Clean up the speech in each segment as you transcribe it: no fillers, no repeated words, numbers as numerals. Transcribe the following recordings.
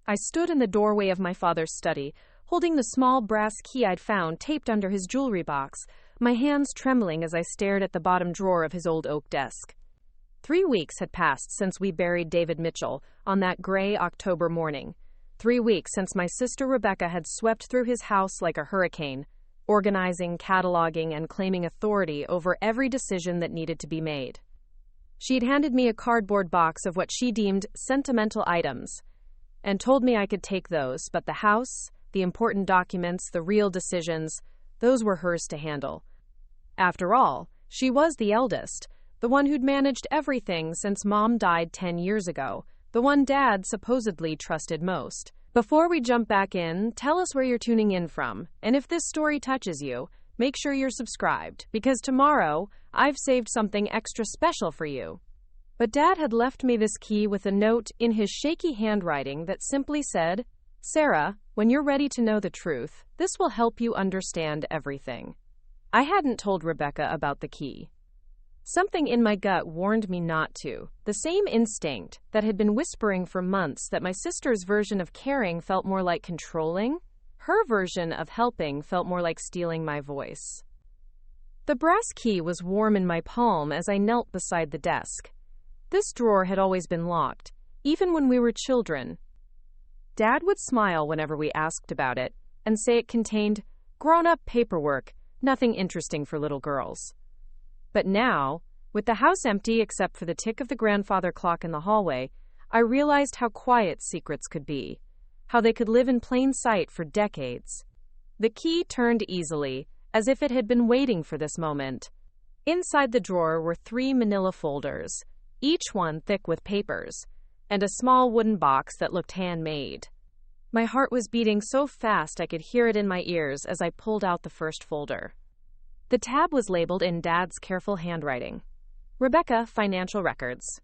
I stood in the doorway of my father's study, holding the small brass key I'd found taped under his jewelry box, my hands trembling as I stared at the bottom drawer of his old oak desk. 3 weeks had passed since we buried David Mitchell on that gray October morning. 3 weeks since my sister Rebecca had swept through his house like a hurricane, organizing, cataloging, and claiming authority over every decision that needed to be made. She'd handed me a cardboard box of what she deemed sentimental items, and told me I could take those, but the house, the important documents, the real decisions, those were hers to handle. After all, she was the eldest, the one who'd managed everything since Mom died 10 years ago, the one Dad supposedly trusted most. Before we jump back in, tell us where you're tuning in from, and if this story touches you, make sure you're subscribed, because tomorrow, I've saved something extra special for you. But Dad had left me this key with a note in his shaky handwriting that simply said, "Sarah, when you're ready to know the truth, this will help you understand everything." I hadn't told Rebecca about the key. Something in my gut warned me not to, the same instinct that had been whispering for months that my sister's version of caring felt more like controlling. Her version of helping felt more like stealing my voice. The brass key was warm in my palm as I knelt beside the desk. This drawer had always been locked, even when we were children. Dad would smile whenever we asked about it and say it contained grown-up paperwork, nothing interesting for little girls. But now, with the house empty except for the tick of the grandfather clock in the hallway, I realized how quiet secrets could be, how they could live in plain sight for decades. The key turned easily, as if it had been waiting for this moment. Inside the drawer were 3 manila folders, each one thick with papers, and a small wooden box that looked handmade. My heart was beating so fast I could hear it in my ears as I pulled out the first folder. The tab was labeled in Dad's careful handwriting, "Rebecca, Financial Records."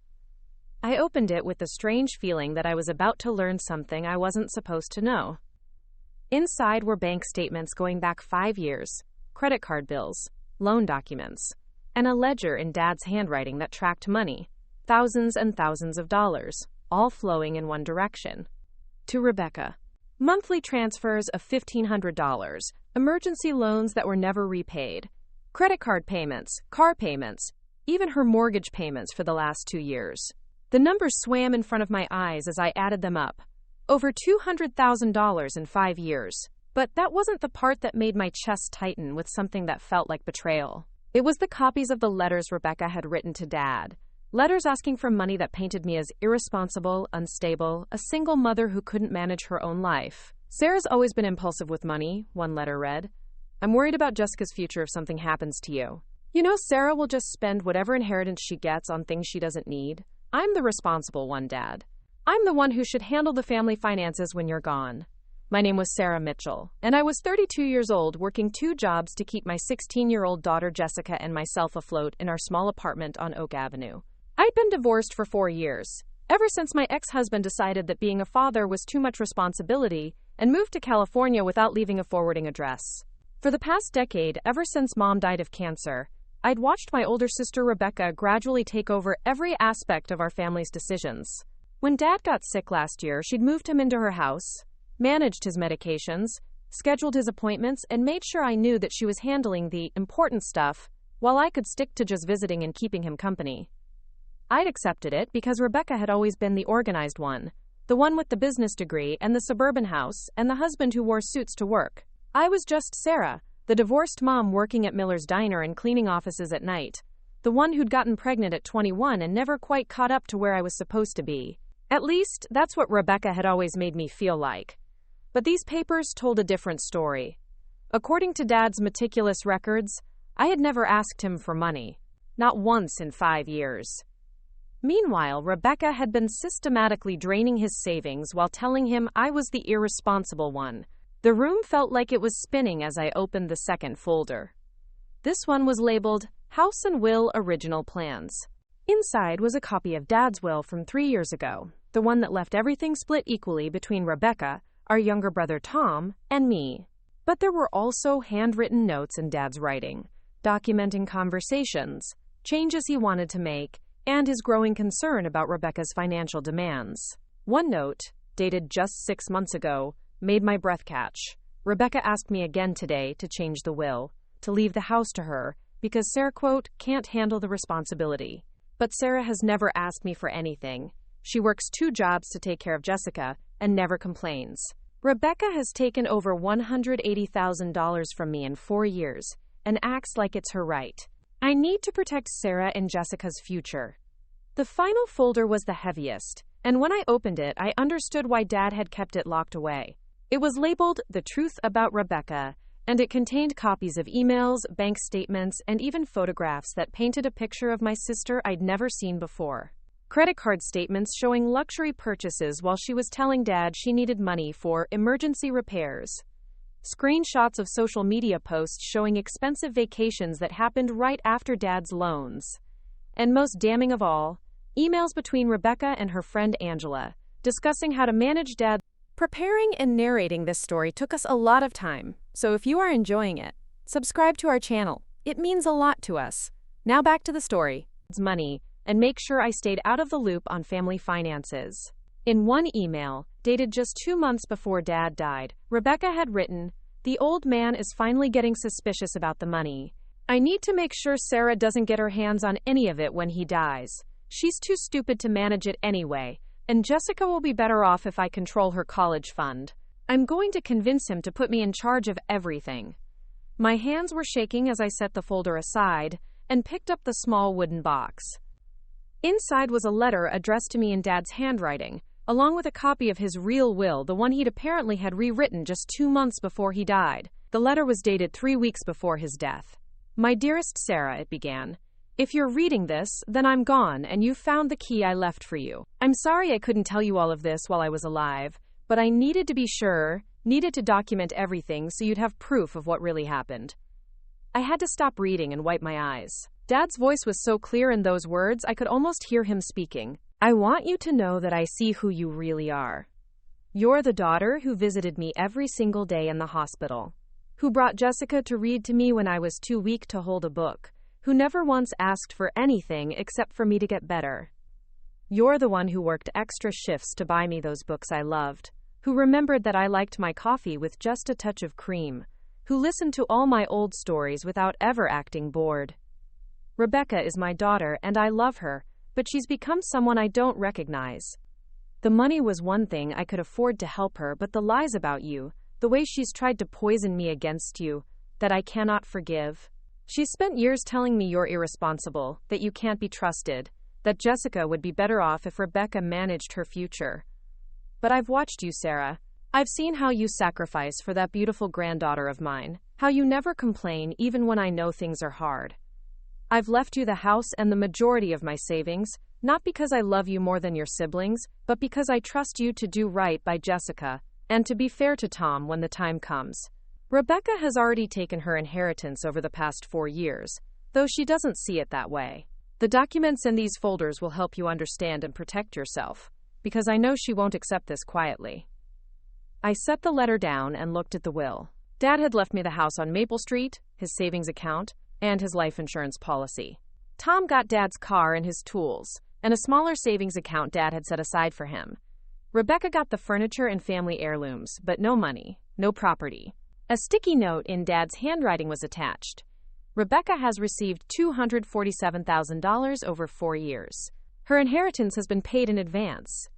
I opened it with the strange feeling that I was about to learn something I wasn't supposed to know. Inside were bank statements going back 5 years, credit card bills, loan documents, and a ledger in Dad's handwriting that tracked money, thousands and thousands of dollars, all flowing in one direction. To Rebecca. Monthly transfers of $1,500, emergency loans that were never repaid, credit card payments, car payments, even her mortgage payments for the last 2 years. The numbers swam in front of my eyes as I added them up. Over $200,000 in 5 years. But that wasn't the part that made my chest tighten with something that felt like betrayal. It was the copies of the letters Rebecca had written to Dad. Letters asking for money that painted me as irresponsible, unstable, a single mother who couldn't manage her own life. "Sarah's always been impulsive with money," one letter read. "I'm worried about Jessica's future if something happens to you. You know, Sarah will just spend whatever inheritance she gets on things she doesn't need. I'm the responsible one, Dad. I'm the one who should handle the family finances when you're gone." My name was Sarah Mitchell, and I was 32 years old, working 2 jobs to keep my 16-year-old daughter Jessica and myself afloat in our small apartment on Oak Avenue. I'd been divorced for 4 years, ever since my ex-husband decided that being a father was too much responsibility and moved to California without leaving a forwarding address. For the past decade, ever since Mom died of cancer, I'd watched my older sister Rebecca gradually take over every aspect of our family's decisions. When Dad got sick last year, she'd moved him into her house, managed his medications, scheduled his appointments, and made sure I knew that she was handling the important stuff while I could stick to just visiting and keeping him company. I'd accepted it because Rebecca had always been the organized one, the one with the business degree and the suburban house and the husband who wore suits to work. I was just Sarah, the divorced mom working at Miller's Diner and cleaning offices at night, the one who'd gotten pregnant at 21 and never quite caught up to where I was supposed to be. At least, that's what Rebecca had always made me feel like. But these papers told a different story. According to Dad's meticulous records, I had never asked him for money, not once in 5 years. Meanwhile, Rebecca had been systematically draining his savings while telling him I was the irresponsible one. The room felt like it was spinning as I opened the second folder. This one was labeled House and Will Original Plans. Inside was a copy of Dad's will from 3 years ago, the one that left everything split equally between Rebecca, our younger brother Tom, and me. But there were also handwritten notes in Dad's writing, documenting conversations, changes he wanted to make, and his growing concern about Rebecca's financial demands. One note, dated just 6 months ago, made my breath catch. Rebecca asked me again today to change the will, to leave the house to her, because Sarah, quote, can't handle the responsibility. But Sarah has never asked me for anything. She works 2 jobs to take care of Jessica and never complains. Rebecca has taken over $180,000 from me in 4 years and acts like it's her right. I need to protect Sarah and Jessica's future. The final folder was the heaviest, and when I opened it, I understood why Dad had kept it locked away. It was labeled The Truth About Rebecca, and it contained copies of emails, bank statements, and even photographs that painted a picture of my sister I'd never seen before. Credit card statements showing luxury purchases while she was telling Dad she needed money for emergency repairs. Screenshots of social media posts showing expensive vacations that happened right after Dad's loans. And most damning of all, emails between Rebecca and her friend Angela, discussing how to manage Dad. Preparing and narrating this story took us a lot of time, so if you are enjoying it, subscribe to our channel. It means a lot to us. Now back to the story. It's money, and make sure I stayed out of the loop on family finances. In one email, dated just 2 months before Dad died, Rebecca had written, "The old man is finally getting suspicious about the money. I need to make sure Sarah doesn't get her hands on any of it when he dies. She's too stupid to manage it anyway, and Jessica will be better off if I control her college fund. I'm going to convince him to put me in charge of everything." My hands were shaking as I set the folder aside and picked up the small wooden box. Inside was a letter addressed to me in Dad's handwriting, along with a copy of his real will, the one he'd apparently had rewritten just 2 months before he died. The letter was dated 3 weeks before his death. "My dearest Sarah," it began. "If you're reading this, then I'm gone, and you've found the key I left for you. I'm sorry I couldn't tell you all of this while I was alive, but I needed to be sure, needed to document everything so you'd have proof of what really happened." I had to stop reading and wipe my eyes. Dad's voice was so clear in those words I could almost hear him speaking. "I want you to know that I see who you really are. You're the daughter who visited me every single day in the hospital, who brought Jessica to read to me when I was too weak to hold a book, who never once asked for anything except for me to get better. You're the one who worked extra shifts to buy me those books I loved, who remembered that I liked my coffee with just a touch of cream, who listened to all my old stories without ever acting bored. Rebecca is my daughter and I love her, but she's become someone I don't recognize. The money was one thing I could afford to help her, but the lies about you, the way she's tried to poison me against you, that I cannot forgive. She's spent years telling me you're irresponsible, that you can't be trusted, that Jessica would be better off if Rebecca managed her future. But I've watched you, Sarah. I've seen how you sacrifice for that beautiful granddaughter of mine, how you never complain even when I know things are hard. I've left you the house and the majority of my savings, not because I love you more than your siblings, but because I trust you to do right by Jessica, and to be fair to Tom when the time comes. Rebecca has already taken her inheritance over the past 4 years, though she doesn't see it that way. The documents in these folders will help you understand and protect yourself, because I know she won't accept this quietly." I set the letter down and looked at the will. Dad had left me the house on Maple Street, his savings account, and his life insurance policy. Tom got Dad's car and his tools, and a smaller savings account Dad had set aside for him. Rebecca got the furniture and family heirlooms, but no money, no property. A sticky note in Dad's handwriting was attached. Rebecca has received $247,000 over 4 years. Her inheritance has been paid in advance.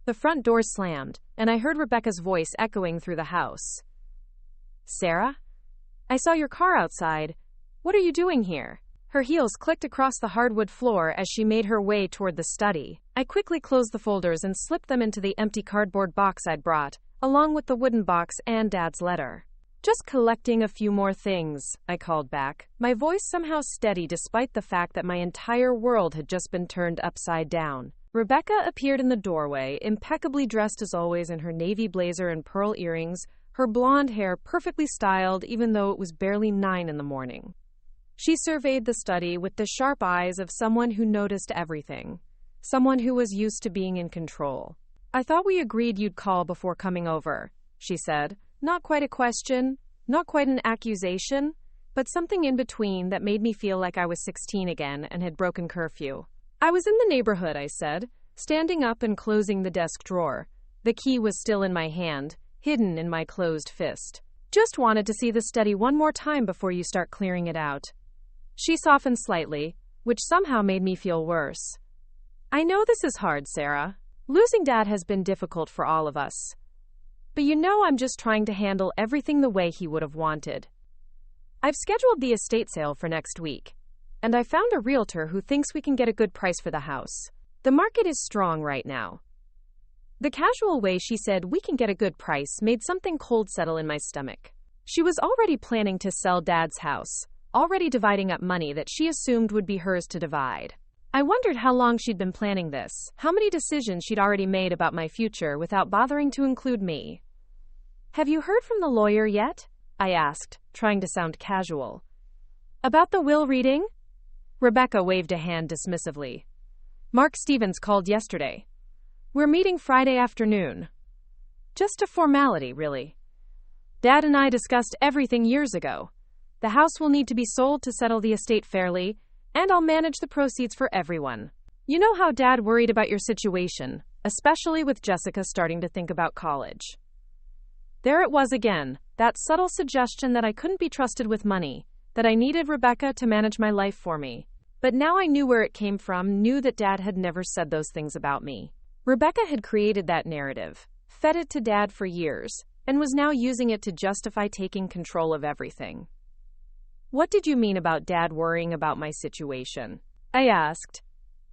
The front door slammed, and I heard Rebecca's voice echoing through the house. "Sarah? I saw your car outside. What are you doing here?" Her heels clicked across the hardwood floor as she made her way toward the study. I quickly closed the folders and slipped them into the empty cardboard box I'd brought, along with the wooden box and Dad's letter. "Just collecting a few more things," I called back, my voice somehow steady despite the fact that my entire world had just been turned upside down. Rebecca appeared in the doorway, impeccably dressed as always in her navy blazer and pearl earrings, her blonde hair perfectly styled even though it was barely 9 in the morning. She surveyed the study with the sharp eyes of someone who noticed everything, someone who was used to being in control. "I thought we agreed you'd call before coming over," she said. Not quite a question, not quite an accusation, but something in between that made me feel like I was 16 again and had broken curfew. "I was in the neighborhood," I said, standing up and closing the desk drawer. The key was still in my hand, hidden in my closed fist. Just wanted to see the study one more time before you start clearing it out. She softened slightly, which somehow made me feel worse. I know this is hard, Sarah. Losing Dad has been difficult for all of us. But you know I'm just trying to handle everything the way he would have wanted. I've scheduled the estate sale for next week, and I found a realtor who thinks we can get a good price for the house. The market is strong right now. The casual way she said we can get a good price made something cold settle in my stomach. She was already planning to sell Dad's house, already dividing up money that she assumed would be hers to divide. I wondered how long she'd been planning this, how many decisions she'd already made about my future without bothering to include me. Have you heard from the lawyer yet? I asked, trying to sound casual. About the will reading? Rebecca waved a hand dismissively. Mark Stevens called yesterday. We're meeting Friday afternoon. Just a formality, really. Dad and I discussed everything years ago. The house will need to be sold to settle the estate fairly, and I'll manage the proceeds for everyone. You know how Dad worried about your situation, especially with Jessica starting to think about college. There it was again, that subtle suggestion that I couldn't be trusted with money, that I needed Rebecca to manage my life for me. But now I knew where it came from, knew that Dad had never said those things about me. Rebecca had created that narrative, fed it to Dad for years, and was now using it to justify taking control of everything. What did you mean about Dad worrying about my situation? I asked.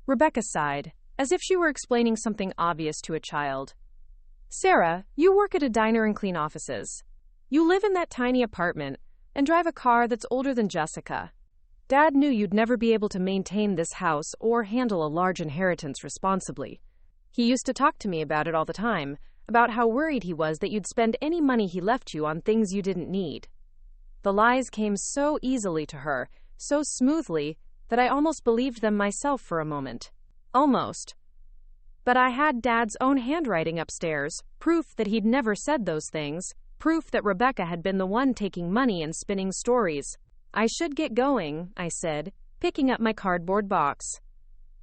Rebecca sighed, as if she were explaining something obvious to a child. Sarah, you work at a diner and clean offices. You live in that tiny apartment and drive a car that's older than Jessica. Dad knew you'd never be able to maintain this house or handle a large inheritance responsibly. He used to talk to me about it all the time, about how worried he was that you'd spend any money he left you on things you didn't need. The lies came so easily to her, so smoothly, that I almost believed them myself for a moment. Almost. But I had Dad's own handwriting upstairs, proof that he'd never said those things, proof that Rebecca had been the one taking money and spinning stories. I should get going, I said, picking up my cardboard box.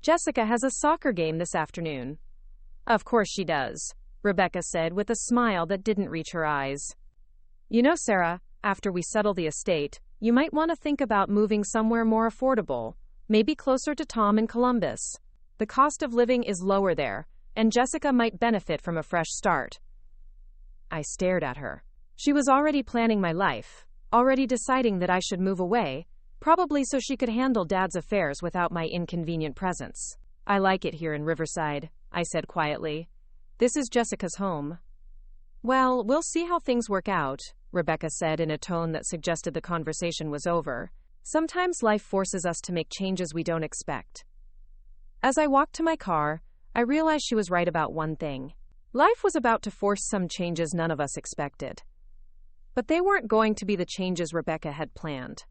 Jessica has a soccer game this afternoon. Of course she does, Rebecca said with a smile that didn't reach her eyes. You know, Sarah, after we settle the estate, you might want to think about moving somewhere more affordable, maybe closer to Tom in Columbus. The cost of living is lower there, and Jessica might benefit from a fresh start. I stared at her. She was already planning my life, already deciding that I should move away, probably so she could handle Dad's affairs without my inconvenient presence. I like it here in Riverside, I said quietly. This is Jessica's home. Well, we'll see how things work out, Rebecca said in a tone that suggested the conversation was over. Sometimes life forces us to make changes we don't expect. As I walked to my car, I realized she was right about one thing. Life was about to force some changes none of us expected. But they weren't going to be the changes Rebecca had planned.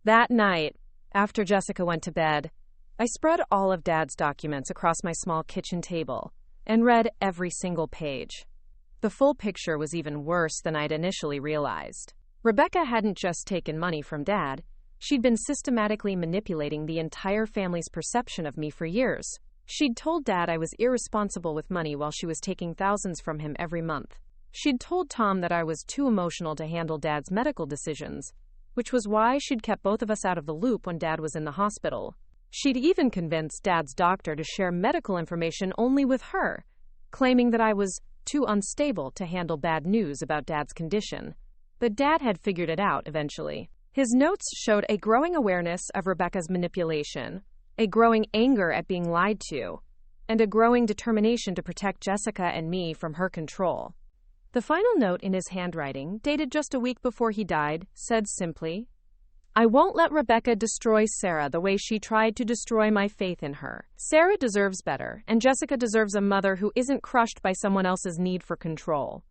That night, after Jessica went to bed, I spread all of Dad's documents across my small kitchen table and read every single page. The full picture was even worse than I'd initially realized. Rebecca hadn't just taken money from Dad, she'd been systematically manipulating the entire family's perception of me for years. She'd told Dad I was irresponsible with money while she was taking thousands from him every month. She'd told Tom that I was too emotional to handle Dad's medical decisions, which was why she'd kept both of us out of the loop when Dad was in the hospital. She'd even convinced Dad's doctor to share medical information only with her, claiming that I was too unstable to handle bad news about Dad's condition. But Dad had figured it out eventually. His notes showed a growing awareness of Rebecca's manipulation, a growing anger at being lied to, and a growing determination to protect Jessica and me from her control. The final note in his handwriting, dated just a week before he died, said simply, I won't let Rebecca destroy Sarah the way she tried to destroy my faith in her. Sarah deserves better, and Jessica deserves a mother who isn't crushed by someone else's need for control.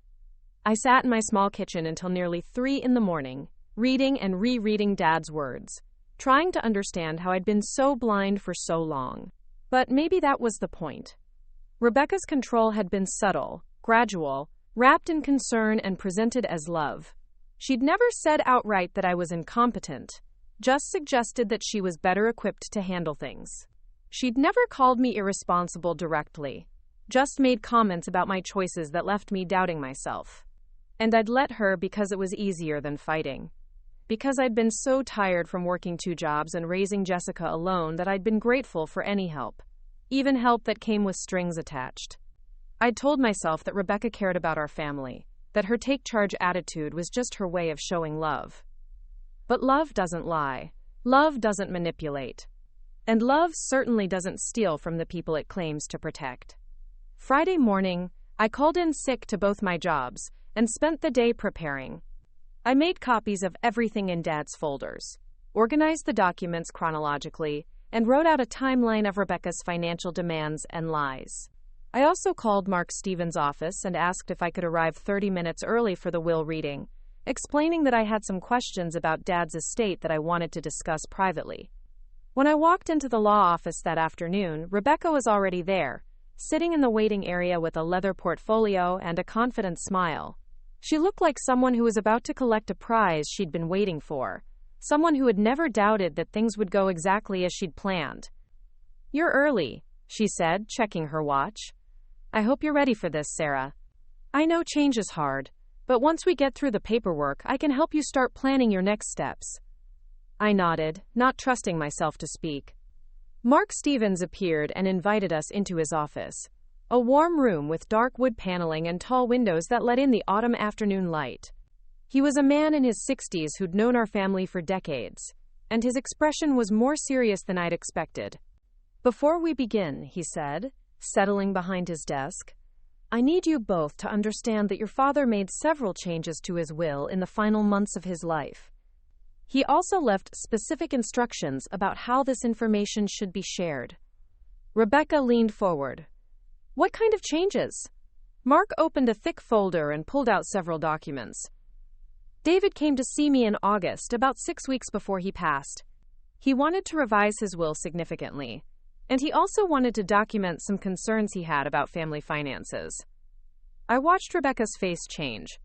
I sat in my small kitchen until nearly 3 a.m, reading and rereading Dad's words, trying to understand how I'd been so blind for so long. But maybe that was the point. Rebecca's control had been subtle, gradual, wrapped in concern and presented as love. She'd never said outright that I was incompetent, just suggested that she was better equipped to handle things. She'd never called me irresponsible directly, just made comments about my choices that left me doubting myself. And I'd let her because it was easier than fighting. Because I'd been so tired from working 2 jobs and raising Jessica alone that I'd been grateful for any help, even help that came with strings attached. I'd told myself that Rebecca cared about our family, that her take-charge attitude was just her way of showing love. But love doesn't lie. Love doesn't manipulate. And love certainly doesn't steal from the people it claims to protect. Friday morning, I called in sick to both my jobs and spent the day preparing. I made copies of everything in Dad's folders, organized the documents chronologically, and wrote out a timeline of Rebecca's financial demands and lies. I also called Mark Stevens' office and asked if I could arrive 30 minutes early for the will reading, explaining that I had some questions about Dad's estate that I wanted to discuss privately. When I walked into the law office that afternoon, Rebecca was already there, sitting in the waiting area with a leather portfolio and a confident smile. She looked like someone who was about to collect a prize she'd been waiting for, someone who had never doubted that things would go exactly as she'd planned. "You're early," she said, checking her watch. "I hope you're ready for this, Sarah. I know change is hard, but once we get through the paperwork, I can help you start planning your next steps." I nodded, not trusting myself to speak. Mark Stevens appeared and invited us into his office. A warm room with dark wood paneling and tall windows that let in the autumn afternoon light. He was a man in his 60s who'd known our family for decades, and his expression was more serious than I'd expected. "Before we begin," he said, settling behind his desk, "I need you both to understand that your father made several changes to his will in the final months of his life. He also left specific instructions about how this information should be shared." Rebecca leaned forward. "What kind of changes?" Mark opened a thick folder and pulled out several documents. "David came to see me in August, about 6 weeks before he passed. He wanted to revise his will significantly, and he also wanted to document some concerns he had about family finances." I watched Rebecca's face change,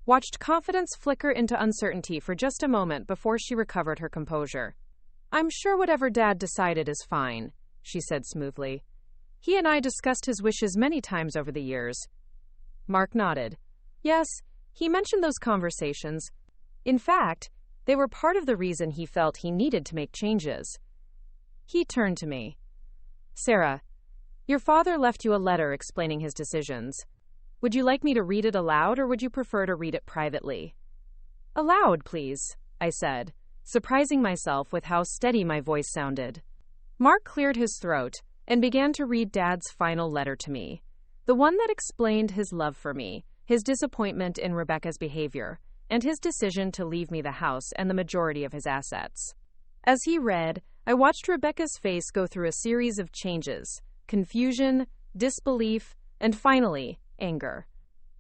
watched confidence flicker into uncertainty for just a moment before she recovered her composure. "I'm sure whatever Dad decided is fine," she said smoothly. "He and I discussed his wishes many times over the years." Mark nodded. "Yes, he mentioned those conversations. In fact, they were part of the reason he felt he needed to make changes." He turned to me. "Sarah, your father left you a letter explaining his decisions. Would you like me to read it aloud, or would you prefer to read it privately?" "Aloud, please," I said, surprising myself with how steady my voice sounded. Mark cleared his throat and began to read Dad's final letter to me, the one that explained his love for me, his disappointment in Rebecca's behavior, and his decision to leave me the house and the majority of his assets. As he read, I watched Rebecca's face go through a series of changes: confusion, disbelief, and finally, anger.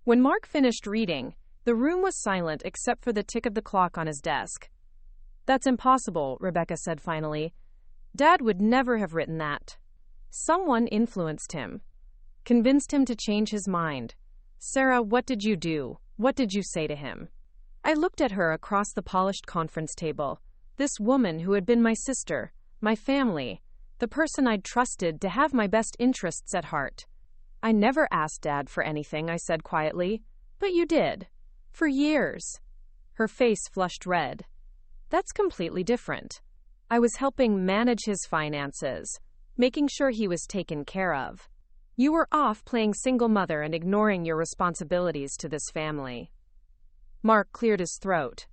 When Mark finished reading, the room was silent except for the tick of the clock on his desk. "That's impossible," Rebecca said finally. "Dad would never have written that. Someone influenced him, convinced him to change his mind. Sarah, what did you do? What did you say to him?" I looked at her across the polished conference table. This woman who had been my sister, my family, the person I'd trusted to have my best interests at heart. "I never asked Dad for anything," I said quietly. "But you did. For years." Her face flushed red. "That's completely different. I was helping manage his finances, making sure he was taken care of. You were off playing single mother and ignoring your responsibilities to this family." Mark cleared his throat.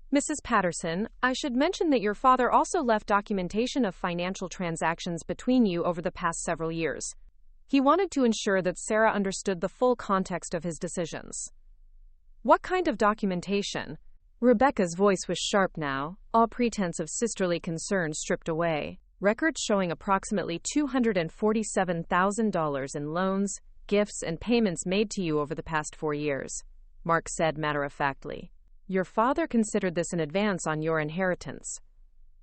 "Mrs. Patterson, I should mention that your father also left documentation of financial transactions between you over the past several years. He wanted to ensure that Sarah understood the full context of his decisions." "What kind of documentation?" Rebecca's voice was sharp now, all pretense of sisterly concern stripped away. "Records showing approximately $247,000 in loans, gifts, and payments made to you over the past 4 years," Mark said matter-of-factly. "Your father considered this an advance on your inheritance."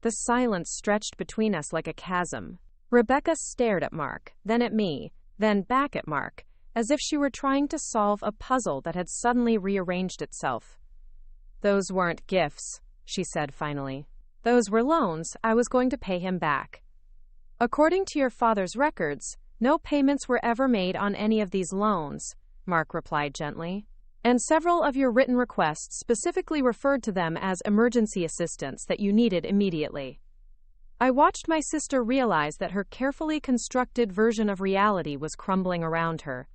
The silence stretched between us like a chasm. Rebecca stared at Mark, then at me, then back at Mark, as if she were trying to solve a puzzle that had suddenly rearranged itself. "Those weren't gifts," she said finally. "Those were loans I was going to pay him back. According to your father's records, No payments were ever made on any of these loans, Mark replied gently. And several of your written requests specifically referred to them as emergency assistance that you needed immediately. I watched my sister realize that her carefully constructed version of reality was crumbling around her.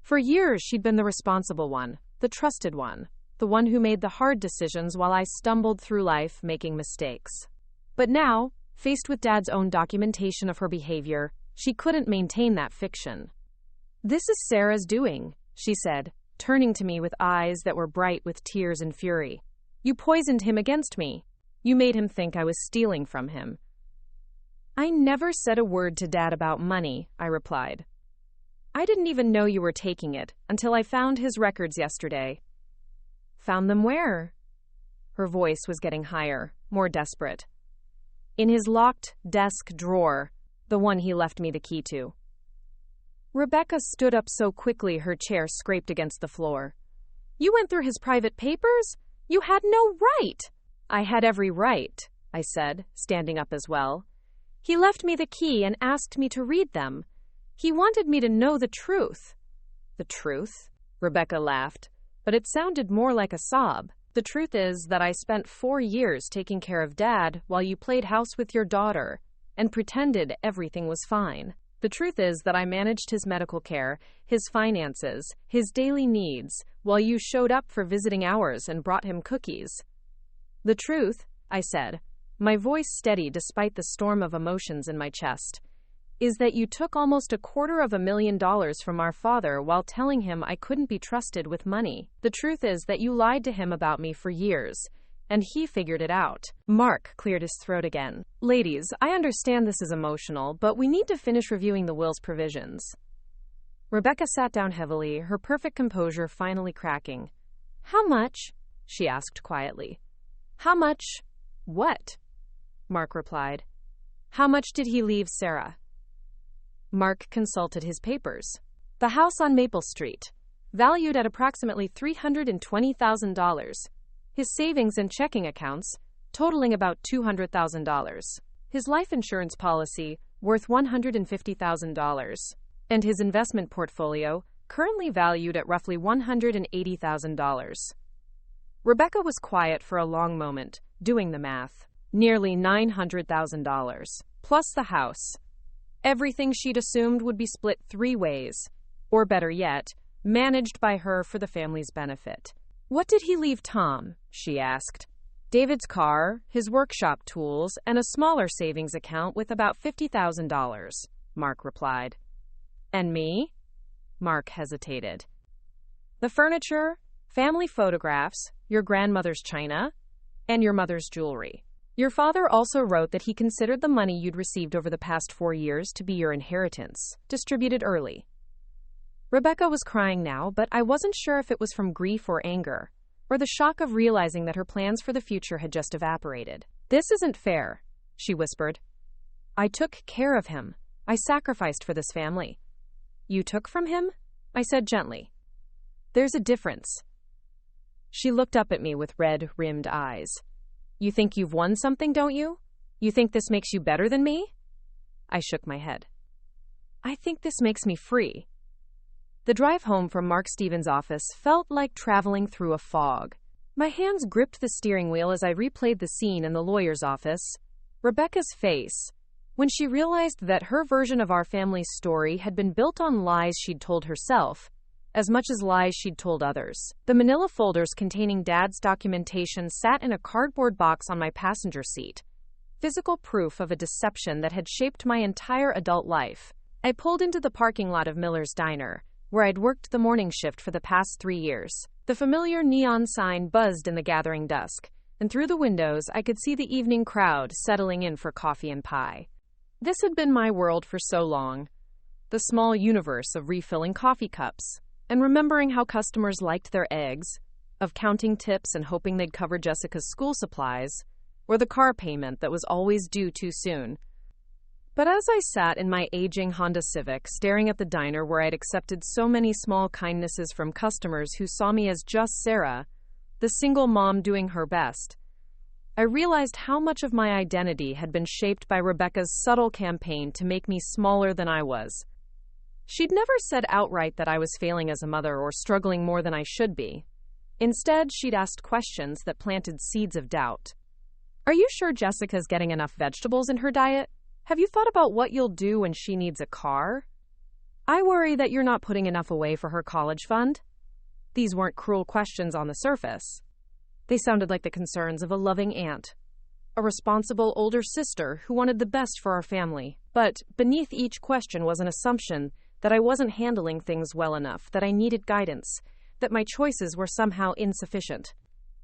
For years, she'd been the responsible one, the trusted one, the one who made the hard decisions while I stumbled through life making mistakes. But now, faced with Dad's own documentation of her behavior, she couldn't maintain that fiction. "This is Sarah's doing," she said, turning to me with eyes that were bright with tears and fury. "You poisoned him against me. You made him think I was stealing from him." "I never said a word to Dad about money," I replied. "I didn't even know you were taking it until I found his records yesterday." "Found them where?" Her voice was getting higher, more desperate. "In his locked desk drawer, the one he left me the key to." Rebecca stood up so quickly her chair scraped against the floor. "You went through his private papers? You had no right!" "I had every right," I said, standing up as well. "He left me the key and asked me to read them. He wanted me to know the truth." "The truth?" Rebecca laughed, but it sounded more like a sob. "The truth is that I spent 4 years taking care of Dad while you played house with your daughter and pretended everything was fine. The truth is that I managed his medical care, his finances, his daily needs, while you showed up for visiting hours and brought him cookies." "The truth," I said, my voice steady despite the storm of emotions in my chest, "is that you took almost $250,000 from our father while telling him I couldn't be trusted with money. The truth is that you lied to him about me for years, and he figured it out." Mark cleared his throat again. "Ladies, I understand this is emotional, but we need to finish reviewing the will's provisions." Rebecca sat down heavily, her perfect composure finally cracking. "How much?" she asked quietly. "How much what?" Mark replied. "How much did he leave Sarah?" Mark consulted his papers. "The house on Maple Street, valued at approximately $320,000. His savings and checking accounts, totaling about $200,000. His life insurance policy, worth $150,000. And his investment portfolio, currently valued at roughly $180,000. Rebecca was quiet for a long moment, doing the math. Nearly $900,000, plus the house. Everything she'd assumed would be split 3 ways, or better yet, managed by her for the family's benefit. "What did he leave Tom?" she asked. "David's car, his workshop tools, and a smaller savings account with about $50,000, Mark replied. "And me?" Mark hesitated. "The furniture, family photographs, your grandmother's china, and your mother's jewelry. Your father also wrote that he considered the money you'd received over the past 4 years to be your inheritance, distributed early." Rebecca was crying now, but I wasn't sure if it was from grief or anger, or the shock of realizing that her plans for the future had just evaporated. "This isn't fair," she whispered. "I took care of him. I sacrificed for this family." "You took from him?" I said gently. "There's a difference." She looked up at me with red-rimmed eyes. "You think you've won something, don't you? You think this makes you better than me?" I shook my head. "I think this makes me free." The drive home from Mark Stevens' office felt like traveling through a fog. My hands gripped the steering wheel as I replayed the scene in the lawyer's office. Rebecca's face, when she realized that her version of our family's story had been built on lies she'd told herself, as much as lies she'd told others. The manila folders containing Dad's documentation sat in a cardboard box on my passenger seat, physical proof of a deception that had shaped my entire adult life. I pulled into the parking lot of Miller's Diner, where I'd worked the morning shift for the past 3 years. The familiar neon sign buzzed in the gathering dusk, and through the windows I could see the evening crowd settling in for coffee and pie. This had been my world for so long, the small universe of refilling coffee cups, and remembering how customers liked their eggs, of counting tips and hoping they'd cover Jessica's school supplies, or the car payment that was always due too soon. But as I sat in my aging Honda Civic, staring at the diner where I'd accepted so many small kindnesses from customers who saw me as just Sarah, the single mom doing her best, I realized how much of my identity had been shaped by Rebecca's subtle campaign to make me smaller than I was. She'd never said outright that I was failing as a mother or struggling more than I should be. Instead, she'd asked questions that planted seeds of doubt. Are you sure Jessica's getting enough vegetables in her diet? Have you thought about what you'll do when she needs a car? I worry that you're not putting enough away for her college fund. These weren't cruel questions on the surface. They sounded like the concerns of a loving aunt, a responsible older sister who wanted the best for our family. But beneath each question was an assumption that I wasn't handling things well enough, that I needed guidance, that my choices were somehow insufficient.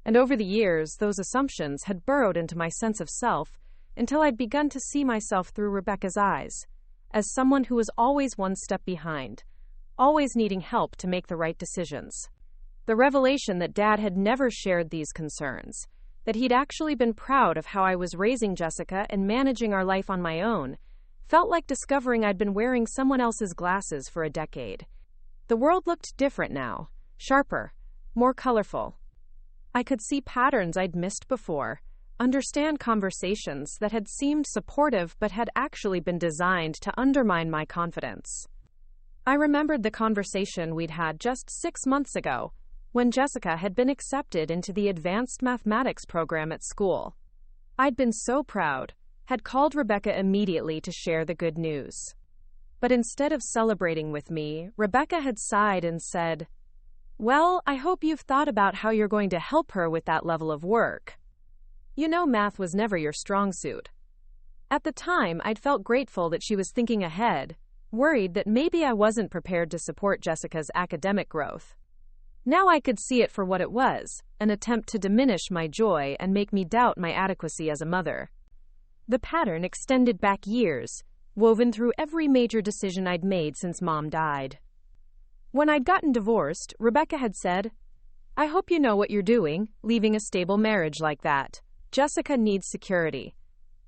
And over the years, those assumptions had burrowed into my sense of self until I'd begun to see myself through Rebecca's eyes, as someone who was always one step behind, always needing help to make the right decisions. The revelation that Dad had never shared these concerns, that he'd actually been proud of how I was raising Jessica and managing our life on my own, felt like discovering I'd been wearing someone else's glasses for a decade. The world looked different now, sharper, more colorful. I could see patterns I'd missed before, understand conversations that had seemed supportive but had actually been designed to undermine my confidence. I remembered the conversation we'd had just 6 months ago, when Jessica had been accepted into the advanced mathematics program at school. I'd been so proud, had called Rebecca immediately to share the good news. But instead of celebrating with me, Rebecca had sighed and said, "Well, I hope you've thought about how you're going to help her with that level of work. You know, math was never your strong suit." At the time, I'd felt grateful that she was thinking ahead, worried that maybe I wasn't prepared to support Jessica's academic growth. Now I could see it for what it was, an attempt to diminish my joy and make me doubt my adequacy as a mother. The pattern extended back years, woven through every major decision I'd made since Mom died. When I'd gotten divorced, Rebecca had said, "I hope you know what you're doing, leaving a stable marriage like that. Jessica needs security."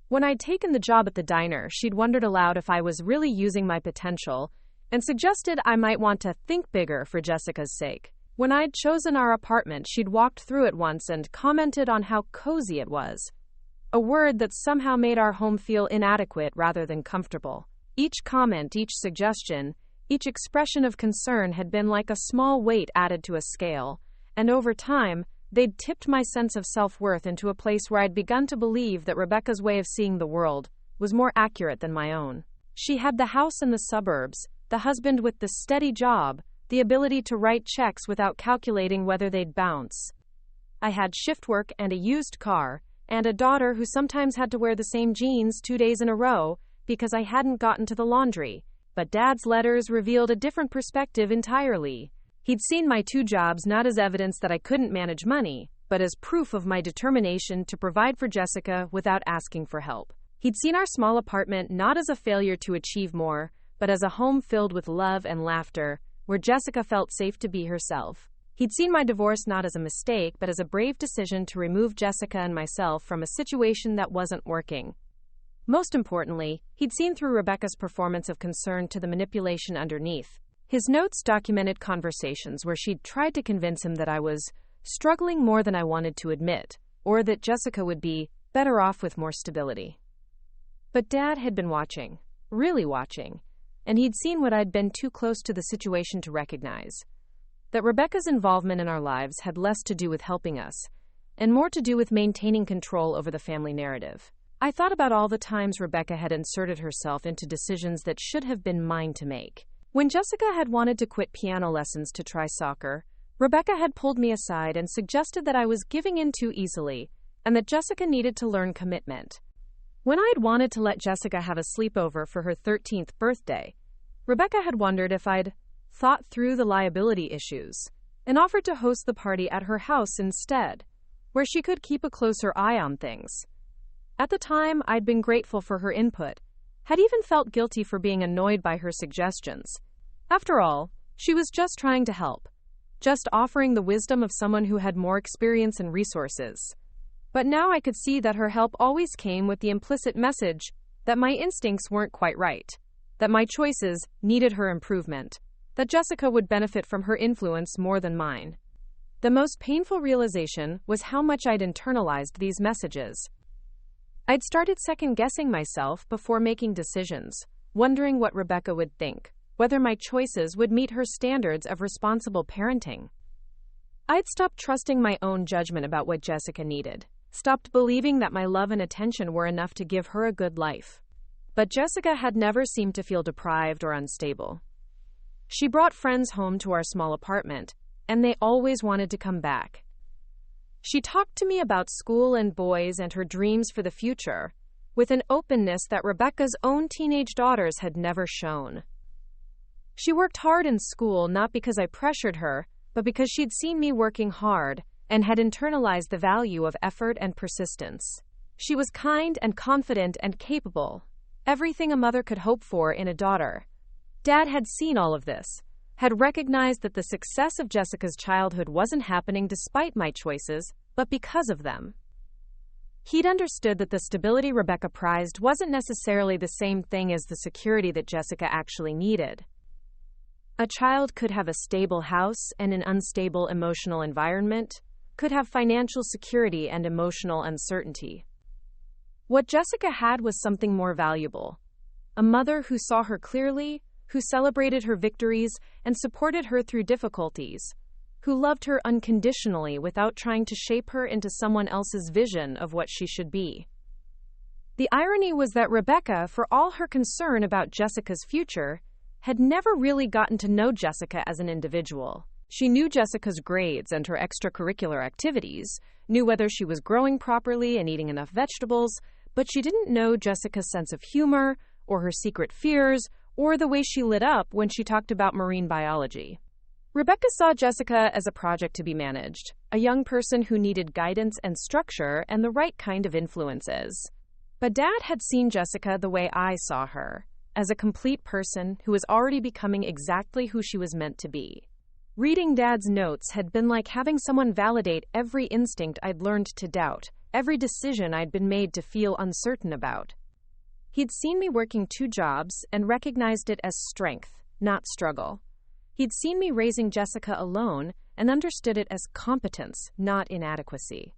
When I'd taken the job at the diner, she'd wondered aloud if I was really using my potential and suggested I might want to think bigger for Jessica's sake. When I'd chosen our apartment, she'd walked through it once and commented on how cozy it was, a word that somehow made our home feel inadequate rather than comfortable. Each comment, each suggestion, each expression of concern had been like a small weight added to a scale, and over time, they'd tipped my sense of self-worth into a place where I'd begun to believe that Rebecca's way of seeing the world was more accurate than my own. She had the house in the suburbs, the husband with the steady job, the ability to write checks without calculating whether they'd bounce. I had shift work and a used car, and a daughter who sometimes had to wear the same jeans 2 days in a row because I hadn't gotten to the laundry. But Dad's letters revealed a different perspective entirely. He'd seen my 2 jobs not as evidence that I couldn't manage money, but as proof of my determination to provide for Jessica without asking for help. He'd seen our small apartment not as a failure to achieve more, but as a home filled with love and laughter, where Jessica felt safe to be herself. He'd seen my divorce not as a mistake, but as a brave decision to remove Jessica and myself from a situation that wasn't working. Most importantly, he'd seen through Rebecca's performance of concern to the manipulation underneath. His notes documented conversations where she'd tried to convince him that I was struggling more than I wanted to admit, or that Jessica would be better off with more stability. But Dad had been watching, really watching, and he'd seen what I'd been too close to the situation to recognize. That Rebecca's involvement in our lives had less to do with helping us, and more to do with maintaining control over the family narrative. I thought about all the times Rebecca had inserted herself into decisions that should have been mine to make. When Jessica had wanted to quit piano lessons to try soccer, Rebecca had pulled me aside and suggested that I was giving in too easily, and that Jessica needed to learn commitment. When I'd wanted to let Jessica have a sleepover for her 13th birthday, Rebecca had wondered if I'd thought through the liability issues and offered to host the party at her house instead, where she could keep a closer eye on things. At the time, I'd been grateful for her input, had even felt guilty for being annoyed by her suggestions. After all, she was just trying to help, just offering the wisdom of someone who had more experience and resources. But now I could see that her help always came with the implicit message that my instincts weren't quite right, that my choices needed her improvement, that Jessica would benefit from her influence more than mine. The most painful realization was how much I'd internalized these messages. I'd started second-guessing myself before making decisions, wondering what Rebecca would think, whether my choices would meet her standards of responsible parenting. I'd stopped trusting my own judgment about what Jessica needed, stopped believing that my love and attention were enough to give her a good life. But Jessica had never seemed to feel deprived or unstable. She brought friends home to our small apartment, and they always wanted to come back. She talked to me about school and boys and her dreams for the future, with an openness that Rebecca's own teenage daughters had never shown. She worked hard in school not because I pressured her, but because she'd seen me working hard and had internalized the value of effort and persistence. She was kind and confident and capable, everything a mother could hope for in a daughter. Dad had seen all of this, had recognized that the success of Jessica's childhood wasn't happening despite my choices, but because of them. He'd understood that the stability Rebecca prized wasn't necessarily the same thing as the security that Jessica actually needed. A child could have a stable house and an unstable emotional environment, could have financial security and emotional uncertainty. What Jessica had was something more valuable. A mother who saw her clearly, who celebrated her victories and supported her through difficulties, who loved her unconditionally without trying to shape her into someone else's vision of what she should be. The irony was that Rebecca, for all her concern about Jessica's future, had never really gotten to know Jessica as an individual. She knew Jessica's grades and her extracurricular activities, knew whether she was growing properly and eating enough vegetables, but she didn't know Jessica's sense of humor, or her secret fears, or the way she lit up when she talked about marine biology. Rebecca saw Jessica as a project to be managed, a young person who needed guidance and structure and the right kind of influences. But Dad had seen Jessica the way I saw her, as a complete person who was already becoming exactly who she was meant to be. Reading Dad's notes had been like having someone validate every instinct I'd learned to doubt, every decision I'd been made to feel uncertain about. He'd seen me working 2 jobs and recognized it as strength, not struggle. He'd seen me raising Jessica alone and understood it as competence, not inadequacy.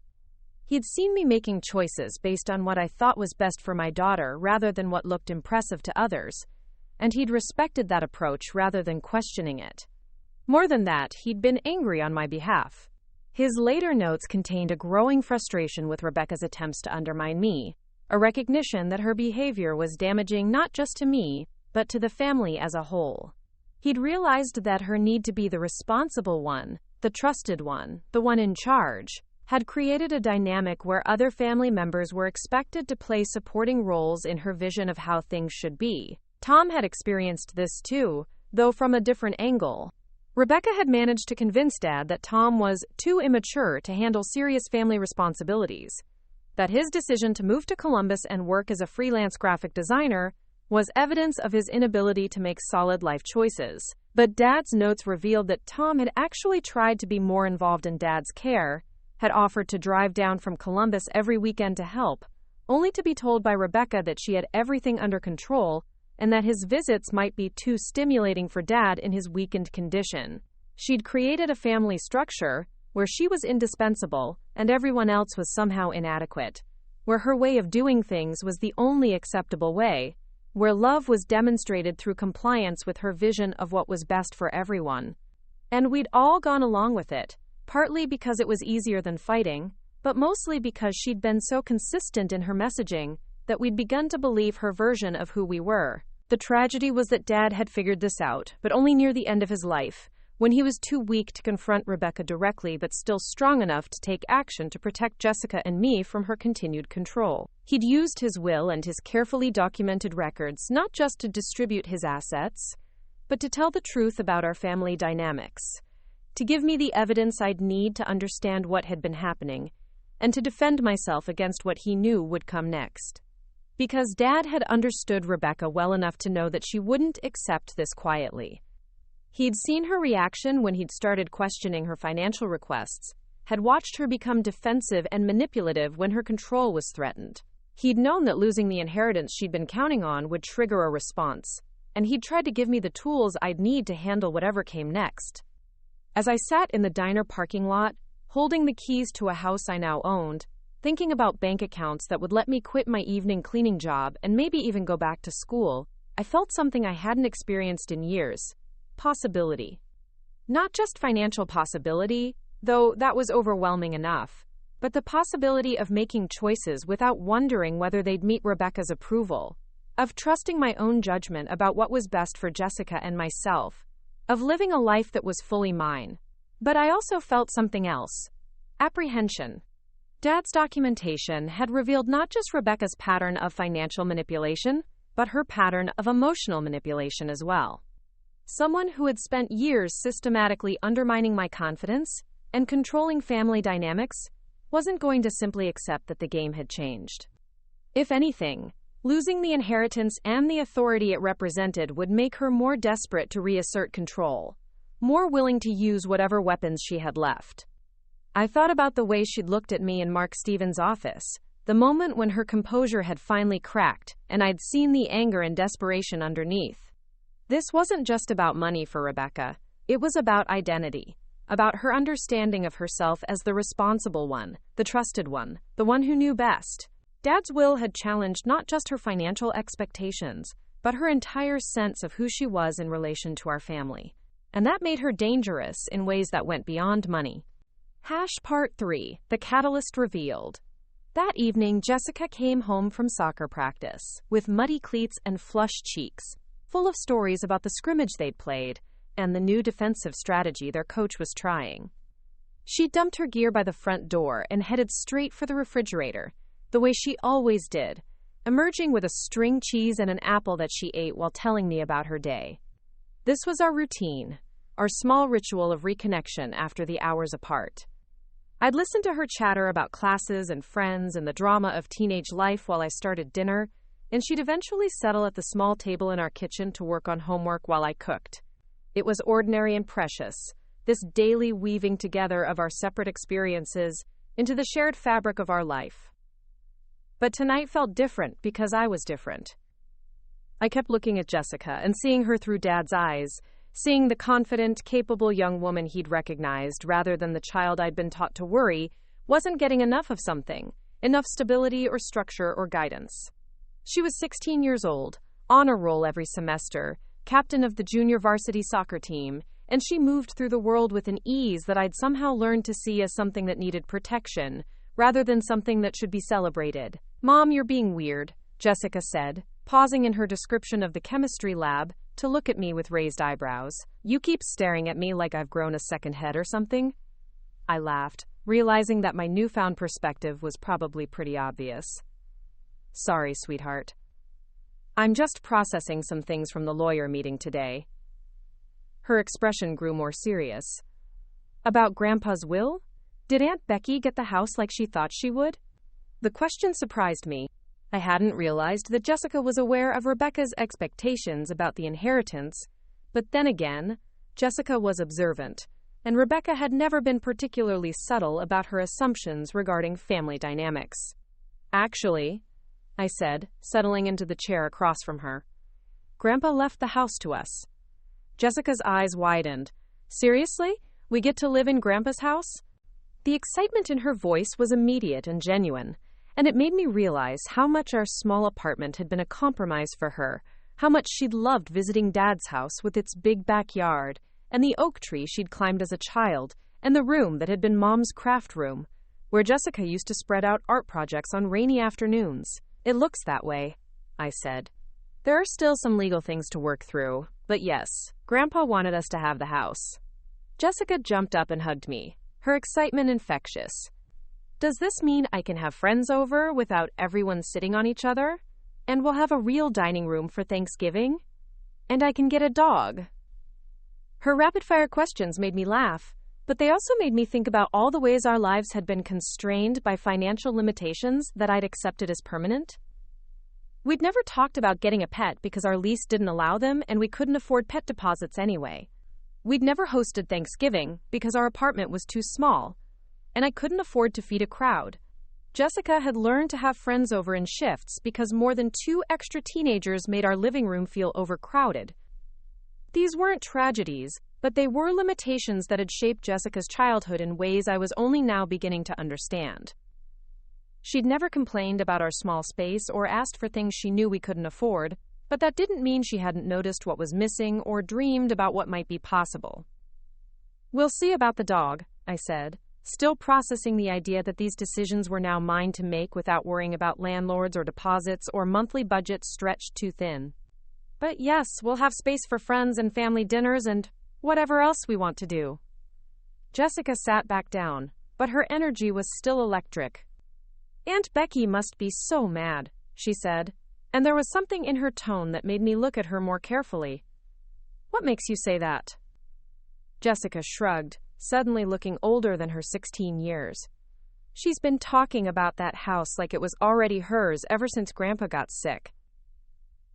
He'd seen me making choices based on what I thought was best for my daughter rather than what looked impressive to others, and he'd respected that approach rather than questioning it. More than that, he'd been angry on my behalf. His later notes contained a growing frustration with Rebecca's attempts to undermine me, a recognition that her behavior was damaging not just to me, but to the family as a whole. He'd realized that her need to be the responsible one, the trusted one, the one in charge, had created a dynamic where other family members were expected to play supporting roles in her vision of how things should be. Tom had experienced this too, though from a different angle. Rebecca had managed to convince Dad that Tom was too immature to handle serious family responsibilities, that his decision to move to Columbus and work as a freelance graphic designer was evidence of his inability to make solid life choices. But Dad's notes revealed that Tom had actually tried to be more involved in Dad's care, had offered to drive down from Columbus every weekend to help, only to be told by Rebecca that she had everything under control and that his visits might be too stimulating for Dad in his weakened condition. She'd created a family structure where she was indispensable and everyone else was somehow inadequate, where her way of doing things was the only acceptable way, where love was demonstrated through compliance with her vision of what was best for everyone. And we'd all gone along with it, partly because it was easier than fighting, but mostly because she'd been so consistent in her messaging that we'd begun to believe her version of who we were. The tragedy was that Dad had figured this out, but only near the end of his life, when he was too weak to confront Rebecca directly but still strong enough to take action to protect Jessica and me from her continued control. He'd used his will and his carefully documented records not just to distribute his assets, but to tell the truth about our family dynamics, to give me the evidence I'd need to understand what had been happening, and to defend myself against what he knew would come next. Because Dad had understood Rebecca well enough to know that she wouldn't accept this quietly. He'd seen her reaction when he'd started questioning her financial requests, had watched her become defensive and manipulative when her control was threatened. He'd known that losing the inheritance she'd been counting on would trigger a response, and he'd tried to give me the tools I'd need to handle whatever came next. As I sat in the diner parking lot, holding the keys to a house I now owned, thinking about bank accounts that would let me quit my evening cleaning job and maybe even go back to school, I felt something I hadn't experienced in years. Possibility. Not just financial possibility, though that was overwhelming enough, but the possibility of making choices without wondering whether they'd meet Rebecca's approval, of trusting my own judgment about what was best for Jessica and myself, of living a life that was fully mine. But I also felt something else. Apprehension. Dad's documentation had revealed not just Rebecca's pattern of financial manipulation, but her pattern of emotional manipulation as well. Someone who had spent years systematically undermining my confidence and controlling family dynamics wasn't going to simply accept that the game had changed. If anything, losing the inheritance and the authority it represented would make her more desperate to reassert control, more willing to use whatever weapons she had left. I thought about the way she'd looked at me in Mark Stevens' office, the moment when her composure had finally cracked, and I'd seen the anger and desperation underneath. This wasn't just about money for Rebecca. It was about identity, about her understanding of herself as the responsible one, the trusted one, the one who knew best. Dad's will had challenged not just her financial expectations, but her entire sense of who she was in relation to our family. And that made her dangerous in ways that went beyond money. Part 3. The Catalyst Revealed. That evening, Jessica came home from soccer practice, with muddy cleats and flushed cheeks, full of stories about the scrimmage they'd played, and the new defensive strategy their coach was trying. She dumped her gear by the front door and headed straight for the refrigerator, the way she always did, emerging with a string cheese and an apple that she ate while telling me about her day. This was our routine, our small ritual of reconnection after the hours apart. I'd listen to her chatter about classes and friends and the drama of teenage life while I started dinner, and she'd eventually settle at the small table in our kitchen to work on homework while I cooked. It was ordinary and precious, this daily weaving together of our separate experiences into the shared fabric of our life. But tonight felt different because I was different. I kept looking at Jessica and seeing her through Dad's eyes, seeing the confident, capable young woman he'd recognized rather than the child I'd been taught to worry wasn't getting enough of something, enough stability or structure or guidance. She was 16 years old, honor roll every semester, captain of the junior varsity soccer team, and she moved through the world with an ease that I'd somehow learned to see as something that needed protection, rather than something that should be celebrated. "Mom, you're being weird," Jessica said, pausing in her description of the chemistry lab to look at me with raised eyebrows. "You keep staring at me like I've grown a second head or something?" I laughed, realizing that my newfound perspective was probably pretty obvious. "Sorry, sweetheart. I'm just processing some things from the lawyer meeting today." Her expression grew more serious. "About Grandpa's will? Did Aunt Becky get the house like she thought she would?" The question surprised me. I hadn't realized that Jessica was aware of Rebecca's expectations about the inheritance, but then again, Jessica was observant, and Rebecca had never been particularly subtle about her assumptions regarding family dynamics. "Actually," I said, settling into the chair across from her, "Grandpa left the house to us." Jessica's eyes widened. "Seriously? We get to live in Grandpa's house?" The excitement in her voice was immediate and genuine, and it made me realize how much our small apartment had been a compromise for her, how much she'd loved visiting Dad's house with its big backyard, and the oak tree she'd climbed as a child, and the room that had been Mom's craft room, where Jessica used to spread out art projects on rainy afternoons. "It looks that way," I said. "There are still some legal things to work through, but yes, Grandpa wanted us to have the house." Jessica jumped up and hugged me, her excitement infectious. "Does this mean I can have friends over without everyone sitting on each other? And we'll have a real dining room for Thanksgiving? And I can get a dog?" Her rapid-fire questions made me laugh, but they also made me think about all the ways our lives had been constrained by financial limitations that I'd accepted as permanent. We'd never talked about getting a pet because our lease didn't allow them and we couldn't afford pet deposits anyway. We'd never hosted Thanksgiving because our apartment was too small, and I couldn't afford to feed a crowd. Jessica had learned to have friends over in shifts because more than 2 extra teenagers made our living room feel overcrowded. These weren't tragedies, but they were limitations that had shaped Jessica's childhood in ways I was only now beginning to understand. She'd never complained about our small space or asked for things she knew we couldn't afford, But that didn't mean she hadn't noticed what was missing or dreamed about what might be possible. "We'll see about the dog," I said, still processing the idea that these decisions were now mine to make without worrying about landlords or deposits or monthly budgets stretched too thin. "But yes, we'll have space for friends and family dinners and whatever else we want to do." Jessica sat back down, but her energy was still electric. "Aunt Becky must be so mad," she said, and there was something in her tone that made me look at her more carefully. "What makes you say that?" Jessica shrugged, suddenly looking older than her 16 years. "She's been talking about that house like it was already hers ever since Grandpa got sick.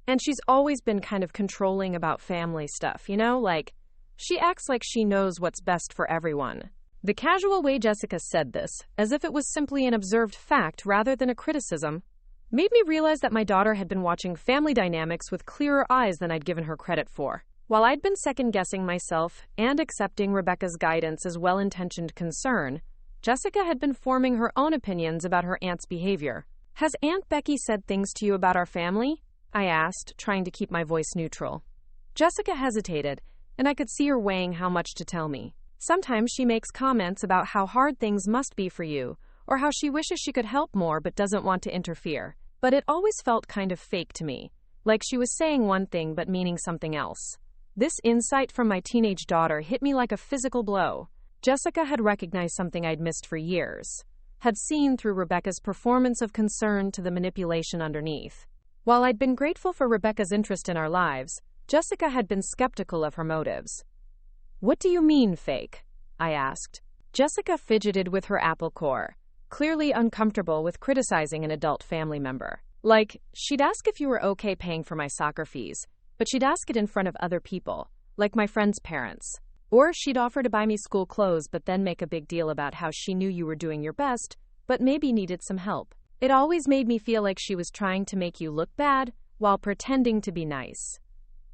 And she's always been kind of controlling about family stuff, like, she acts like she knows what's best for everyone." The casual way Jessica said this, as if it was simply an observed fact rather than a criticism, made me realize that my daughter had been watching Family Dynamics with clearer eyes than I'd given her credit for. While I'd been second-guessing myself and accepting Rebecca's guidance as well-intentioned concern, Jessica had been forming her own opinions about her aunt's behavior. "Has Aunt Becky said things to you about our family?" I asked, trying to keep my voice neutral. Jessica hesitated, and I could see her weighing how much to tell me. "Sometimes she makes comments about how hard things must be for you, or how she wishes she could help more but doesn't want to interfere. But it always felt kind of fake to me, like she was saying one thing but meaning something else." This insight from my teenage daughter hit me like a physical blow. Jessica had recognized something I'd missed for years, had seen through Rebecca's performance of concern to the manipulation underneath. While I'd been grateful for Rebecca's interest in our lives, Jessica had been skeptical of her motives. "What do you mean, fake?" I asked. Jessica fidgeted with her apple core, clearly uncomfortable with criticizing an adult family member. Like, she'd ask if you were okay paying for my soccer fees, but she'd ask it in front of other people, like my friends' parents. Or she'd offer to buy me school clothes but then make a big deal about how she knew you were doing your best, but maybe needed some help. It always made me feel like she was trying to make you look bad while pretending to be nice.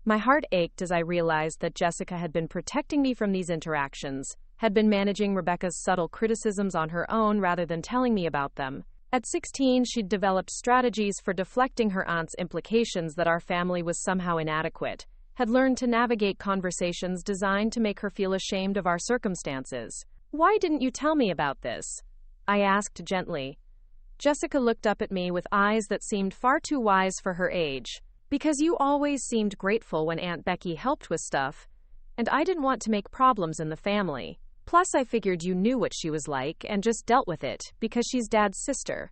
My heart ached as I realized that Jessica had been protecting me from these interactions, had been managing Rebecca's subtle criticisms on her own rather than telling me about them. At 16, she'd developed strategies for deflecting her aunt's implications that our family was somehow inadequate, had learned to navigate conversations designed to make her feel ashamed of our circumstances. "Why didn't you tell me about this?" I asked gently. Jessica looked up at me with eyes that seemed far too wise for her age. "Because you always seemed grateful when Aunt Becky helped with stuff, and I didn't want to make problems in the family. Plus, I figured you knew what she was like and just dealt with it, because she's Dad's sister."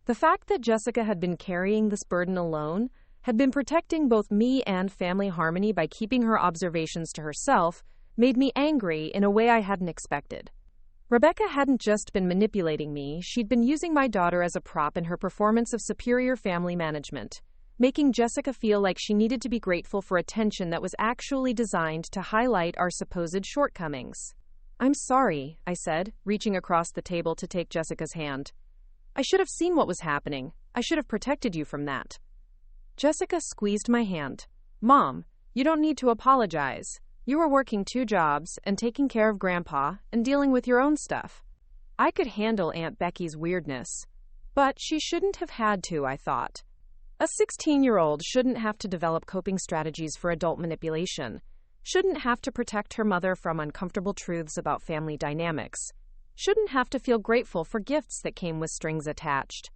The fact that Jessica had been carrying this burden alone, had been protecting both me and family harmony by keeping her observations to herself, made me angry in a way I hadn't expected. Rebecca hadn't just been manipulating me, she'd been using my daughter as a prop in her performance of superior family management, making Jessica feel like she needed to be grateful for attention that was actually designed to highlight our supposed shortcomings. "I'm sorry," I said, reaching across the table to take Jessica's hand. "I should have seen what was happening. I should have protected you from that." Jessica squeezed my hand. "Mom, you don't need to apologize. You were working 2 jobs and taking care of Grandpa and dealing with your own stuff. I could handle Aunt Becky's weirdness, but she shouldn't have had to, I thought. A 16-year-old shouldn't have to develop coping strategies for adult manipulation, shouldn't have to protect her mother from uncomfortable truths about family dynamics, shouldn't have to feel grateful for gifts that came with strings attached.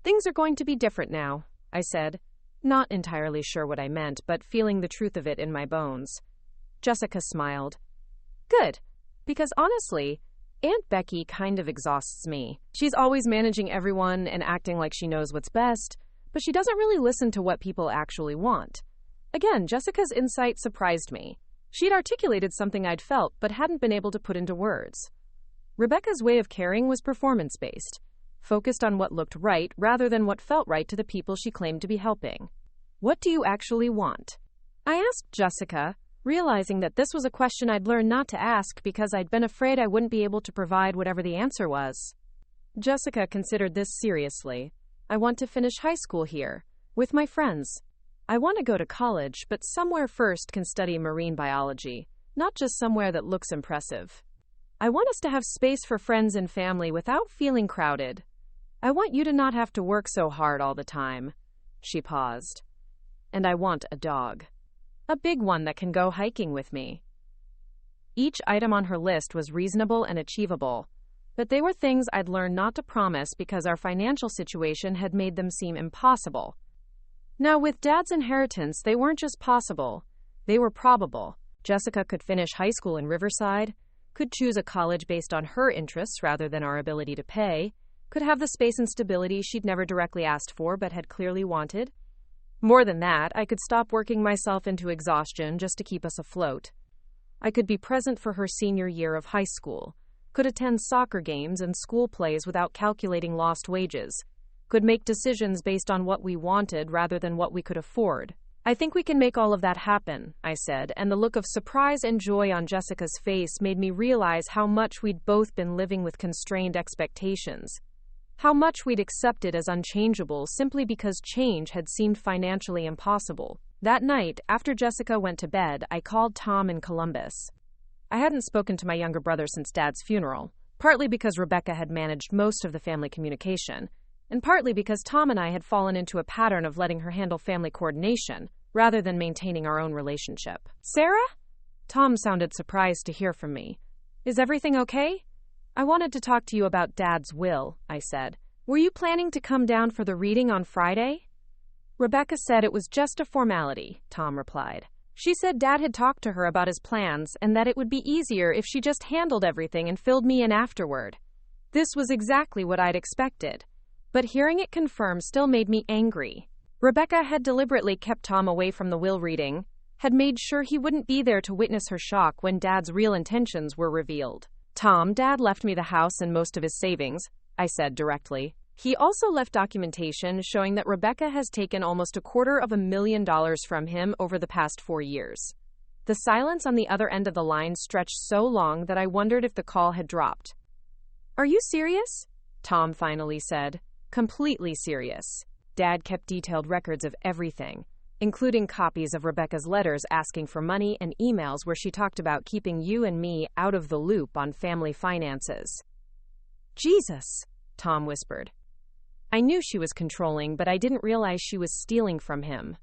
Things are going to be different now," I said, not entirely sure what I meant, but feeling the truth of it in my bones. Jessica smiled. "Good, because honestly, Aunt Becky kind of exhausts me. She's always managing everyone and acting like she knows what's best, but she doesn't really listen to what people actually want." Again, Jessica's insight surprised me. She'd articulated something I'd felt but hadn't been able to put into words. Rebecca's way of caring was performance-based, focused on what looked right rather than what felt right to the people she claimed to be helping. "What do you actually want?" I asked Jessica, realizing that this was a question I'd learned not to ask because I'd been afraid I wouldn't be able to provide whatever the answer was. Jessica considered this seriously. "I want to finish high school here, with my friends. I want to go to college, but somewhere first can study marine biology, not just somewhere that looks impressive. I want us to have space for friends and family without feeling crowded. I want you to not have to work so hard all the time." She paused. and I want a dog. A big one that can go hiking with me. Each item on her list was reasonable and achievable, but they were things I'd learned not to promise because our financial situation had made them seem impossible. Now, with Dad's inheritance, they weren't just possible, they were probable. Jessica could finish high school in Riverside, could choose a college based on her interests rather than our ability to pay, could have the space and stability she'd never directly asked for but had clearly wanted. More than that, I could stop working myself into exhaustion just to keep us afloat. I could be present for her senior year of high school, could attend soccer games and school plays without calculating lost wages, could make decisions based on what we wanted rather than what we could afford. I think we can make all of that happen, I said, and the look of surprise and joy on Jessica's face made me realize how much we'd both been living with constrained expectations. How much we'd accepted as unchangeable simply because change had seemed financially impossible. That night, after Jessica went to bed, I called Tom in Columbus. I hadn't spoken to my younger brother since Dad's funeral, partly because Rebecca had managed most of the family communication, and partly because Tom and I had fallen into a pattern of letting her handle family coordination, rather than maintaining our own relationship. Sarah? Tom sounded surprised to hear from me. Is everything okay? I wanted to talk to you about Dad's will, I said. Were you planning to come down for the reading on Friday? Rebecca said it was just a formality, Tom replied. She said Dad had talked to her about his plans and that it would be easier if she just handled everything and filled me in afterward. This was exactly what I'd expected. But hearing it confirmed still made me angry. Rebecca had deliberately kept Tom away from the will reading, had made sure he wouldn't be there to witness her shock when Dad's real intentions were revealed. Tom, Dad left me the house and most of his savings, I said directly. He also left documentation showing that Rebecca has taken almost $250,000 from him over the past 4 years. The silence on the other end of the line stretched so long that I wondered if the call had dropped. Are you serious? Tom finally said. Completely serious. Dad kept detailed records of everything, including copies of Rebecca's letters asking for money and emails where she talked about keeping you and me out of the loop on family finances. Jesus, Tom whispered. I knew she was controlling, but I didn't realize she was stealing from him.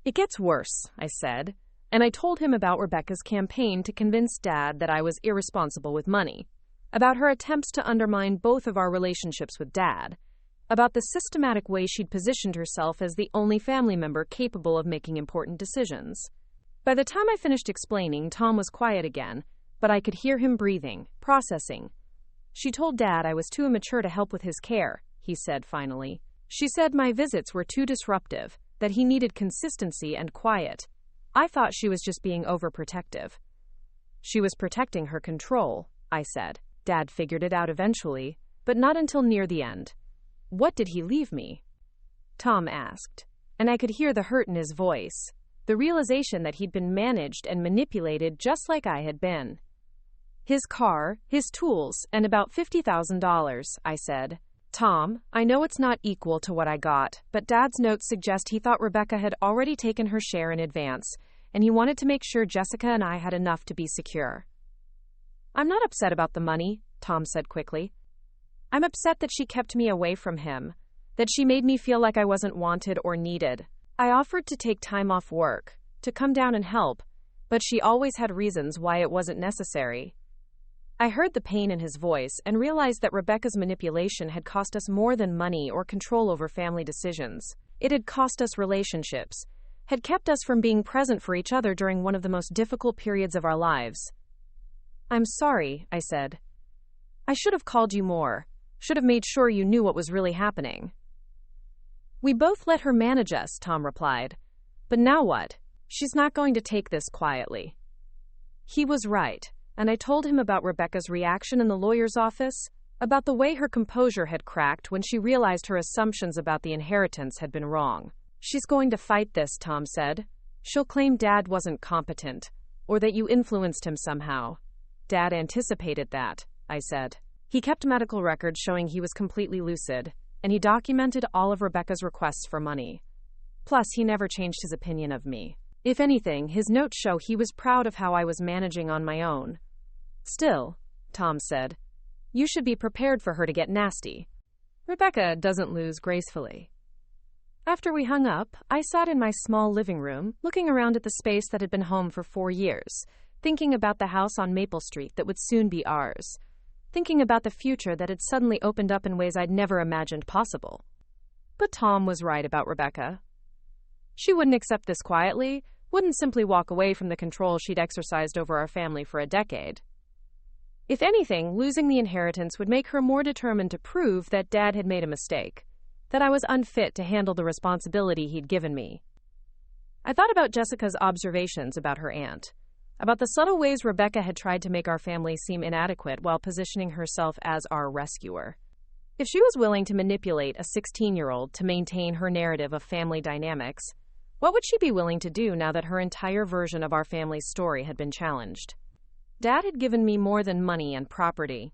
It gets worse, I said, and I told him about Rebecca's campaign to convince Dad that I was irresponsible with money, about her attempts to undermine both of our relationships with Dad, about the systematic way she'd positioned herself as the only family member capable of making important decisions. By the time I finished explaining, Tom was quiet again, but I could hear him breathing, processing. She told Dad I was too immature to help with his care, he said finally. She said my visits were too disruptive, that he needed consistency and quiet. I thought she was just being overprotective. She was protecting her control, I said. Dad figured it out eventually, but not until near the end. What did he leave me? Tom asked, and I could hear the hurt in his voice, the realization that he'd been managed and manipulated just like I had been. His car, his tools, and about $50,000, I said. Tom, I know it's not equal to what I got, but Dad's notes suggest he thought Rebecca had already taken her share in advance, and he wanted to make sure Jessica and I had enough to be secure. I'm not upset about the money, Tom said quickly. I'm upset that she kept me away from him, that she made me feel like I wasn't wanted or needed. I offered to take time off work, to come down and help, but she always had reasons why it wasn't necessary. I heard the pain in his voice and realized that Rebecca's manipulation had cost us more than money or control over family decisions. It had cost us relationships, had kept us from being present for each other during one of the most difficult periods of our lives. I'm sorry, I said. I should have called you more. Should have made sure you knew what was really happening. We both let her manage us, Tom replied. But now what? She's not going to take this quietly. He was right, and I told him about Rebecca's reaction in the lawyer's office, about the way her composure had cracked when she realized her assumptions about the inheritance had been wrong. She's going to fight this, Tom said. She'll claim Dad wasn't competent, or that you influenced him somehow. Dad anticipated that, I said. He kept medical records showing he was completely lucid, and he documented all of Rebecca's requests for money. Plus, he never changed his opinion of me. If anything, his notes show he was proud of how I was managing on my own. Still, Tom said, you should be prepared for her to get nasty. Rebecca doesn't lose gracefully. After we hung up, I sat in my small living room, looking around at the space that had been home for 4 years, thinking about the house on Maple Street that would soon be ours, thinking about the future that had suddenly opened up in ways I'd never imagined possible. But Tom was right about Rebecca. She wouldn't accept this quietly, wouldn't simply walk away from the control she'd exercised over our family for a decade. If anything, losing the inheritance would make her more determined to prove that Dad had made a mistake, that I was unfit to handle the responsibility he'd given me. I thought about Jessica's observations about her aunt, about the subtle ways Rebecca had tried to make our family seem inadequate while positioning herself as our rescuer. If she was willing to manipulate a 16-year-old to maintain her narrative of family dynamics, what would she be willing to do now that her entire version of our family's story had been challenged? Dad had given me more than money and property.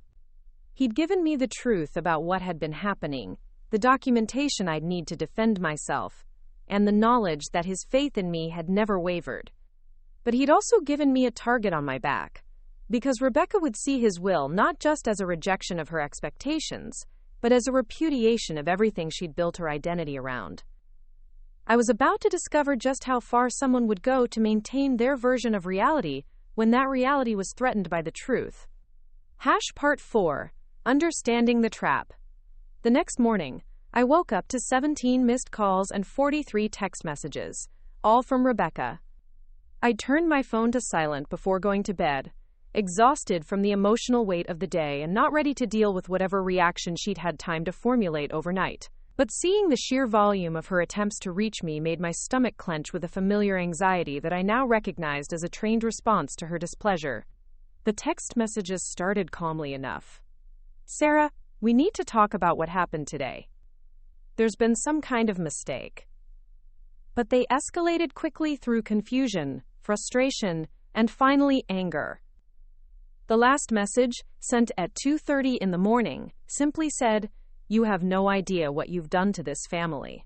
He'd given me the truth about what had been happening, the documentation I'd need to defend myself, and the knowledge that his faith in me had never wavered. But he'd also given me a target on my back, because Rebecca would see his will not just as a rejection of her expectations, but as a repudiation of everything she'd built her identity around. I was about to discover just how far someone would go to maintain their version of reality when that reality was threatened by the truth. Part 4. Understanding the Trap. The next morning, I woke up to 17 missed calls and 43 text messages, all from Rebecca. I turned my phone to silent before going to bed, exhausted from the emotional weight of the day and not ready to deal with whatever reaction she'd had time to formulate overnight. But seeing the sheer volume of her attempts to reach me made my stomach clench with a familiar anxiety that I now recognized as a trained response to her displeasure. The text messages started calmly enough. "Sarah, we need to talk about what happened today. There's been some kind of mistake." But they escalated quickly through confusion, frustration, and finally anger. The last message, sent at 2:30 in the morning, simply said, "You have no idea what you've done to this family."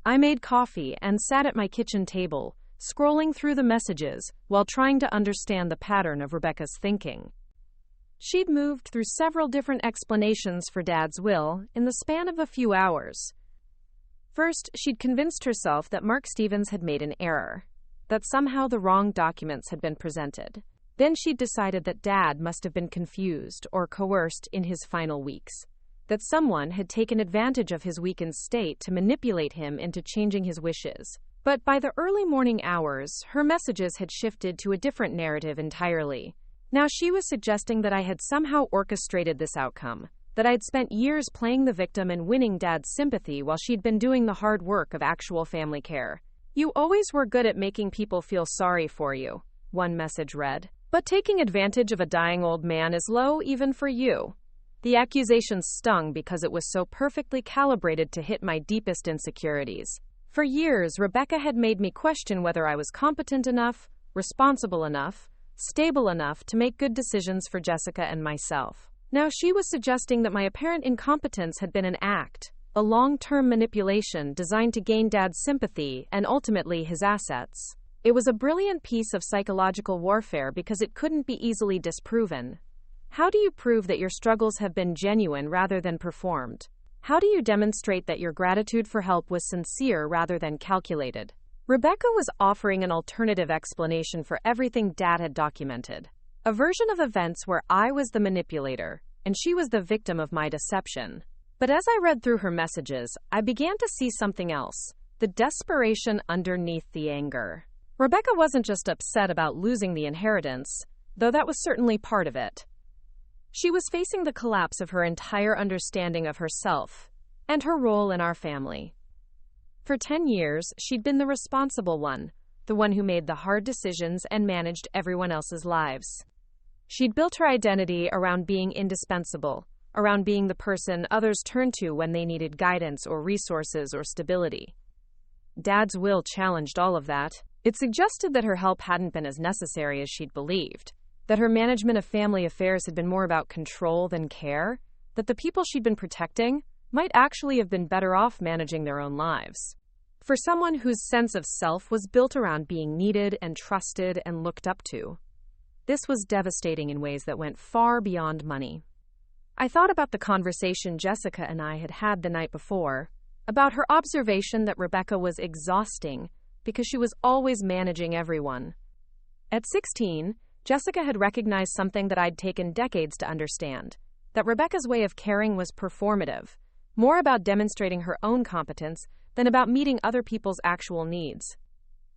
I made coffee and sat at my kitchen table, scrolling through the messages while trying to understand the pattern of Rebecca's thinking. She'd moved through several different explanations for Dad's will in the span of a few hours. First, she'd convinced herself that Mark Stevens had made an error, that somehow the wrong documents had been presented. Then she'd decided that Dad must have been confused or coerced in his final weeks, that someone had taken advantage of his weakened state to manipulate him into changing his wishes. But by the early morning hours, her messages had shifted to a different narrative entirely. Now she was suggesting that I had somehow orchestrated this outcome, that I'd spent years playing the victim and winning Dad's sympathy while she'd been doing the hard work of actual family care. "You always were good at making people feel sorry for you," one message read. "But taking advantage of a dying old man is low even for you." The accusation stung because it was so perfectly calibrated to hit my deepest insecurities. For years, Rebecca had made me question whether I was competent enough, responsible enough, stable enough to make good decisions for Jessica and myself. Now she was suggesting that my apparent incompetence had been an act, a long-term manipulation designed to gain Dad's sympathy and ultimately his assets. It was a brilliant piece of psychological warfare because it couldn't be easily disproven. How do you prove that your struggles have been genuine rather than performed? How do you demonstrate that your gratitude for help was sincere rather than calculated? Rebecca was offering an alternative explanation for everything Dad had documented. A version of events where I was the manipulator, and she was the victim of my deception. But as I read through her messages, I began to see something else, the desperation underneath the anger. Rebecca wasn't just upset about losing the inheritance, though that was certainly part of it. She was facing the collapse of her entire understanding of herself and her role in our family. For 10 years, she'd been the responsible one, the one who made the hard decisions and managed everyone else's lives. She'd built her identity around being indispensable, around being the person others turned to when they needed guidance or resources or stability. Dad's will challenged all of that. It suggested that her help hadn't been as necessary as she'd believed, that her management of family affairs had been more about control than care, that the people she'd been protecting might actually have been better off managing their own lives. For someone whose sense of self was built around being needed and trusted and looked up to, this was devastating in ways that went far beyond money. I thought about the conversation Jessica and I had had the night before, about her observation that Rebecca was exhausting because she was always managing everyone. At 16, Jessica had recognized something that I'd taken decades to understand, that Rebecca's way of caring was performative, more about demonstrating her own competence than about meeting other people's actual needs.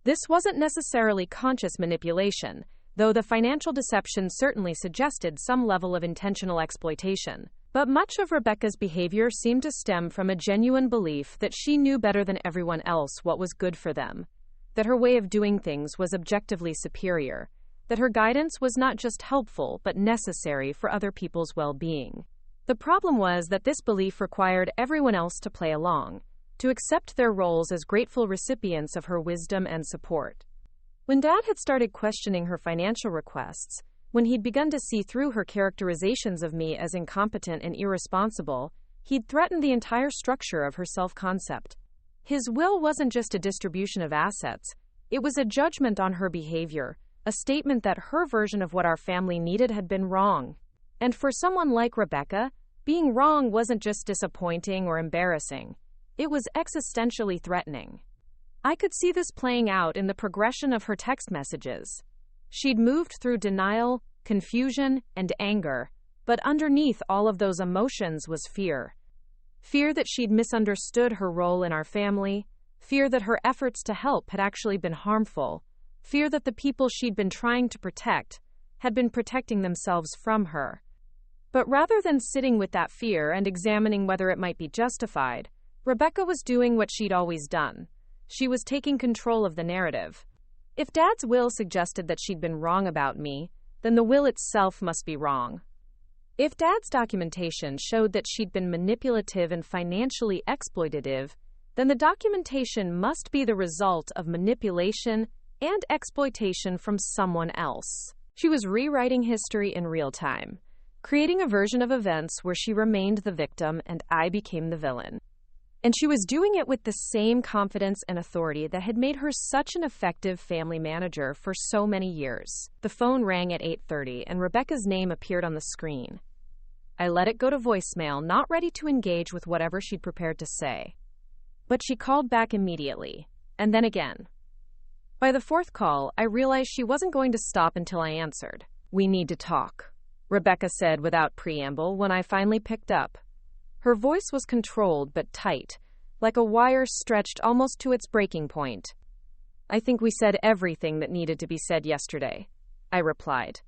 This wasn't necessarily conscious manipulation, though the financial deception certainly suggested some level of intentional exploitation. But much of Rebecca's behavior seemed to stem from a genuine belief that she knew better than everyone else what was good for them, that her way of doing things was objectively superior, that her guidance was not just helpful but necessary for other people's well-being. The problem was that this belief required everyone else to play along, to accept their roles as grateful recipients of her wisdom and support. When Dad had started questioning her financial requests, when he'd begun to see through her characterizations of me as incompetent and irresponsible, he'd threatened the entire structure of her self-concept. His will wasn't just a distribution of assets, it was a judgment on her behavior, a statement that her version of what our family needed had been wrong. And for someone like Rebecca, being wrong wasn't just disappointing or embarrassing. It was existentially threatening. I could see this playing out in the progression of her text messages. She'd moved through denial, confusion, and anger, but underneath all of those emotions was fear. Fear that she'd misunderstood her role in our family, fear that her efforts to help had actually been harmful, fear that the people she'd been trying to protect had been protecting themselves from her. But rather than sitting with that fear and examining whether it might be justified, Rebecca was doing what she'd always done. She was taking control of the narrative. If Dad's will suggested that she'd been wrong about me, then the will itself must be wrong. If Dad's documentation showed that she'd been manipulative and financially exploitative, then the documentation must be the result of manipulation and exploitation from someone else. She was rewriting history in real time, creating a version of events where she remained the victim and I became the villain. And she was doing it with the same confidence and authority that had made her such an effective family manager for so many years. The phone rang at 8:30 and Rebecca's name appeared on the screen. I let it go to voicemail, not ready to engage with whatever she'd prepared to say. But she called back immediately, and then again. By the fourth call, I realized she wasn't going to stop until I answered. "We need to talk," Rebecca said without preamble when I finally picked up. Her voice was controlled but tight, like a wire stretched almost to its breaking point. "I think we said everything that needed to be said yesterday," I replied.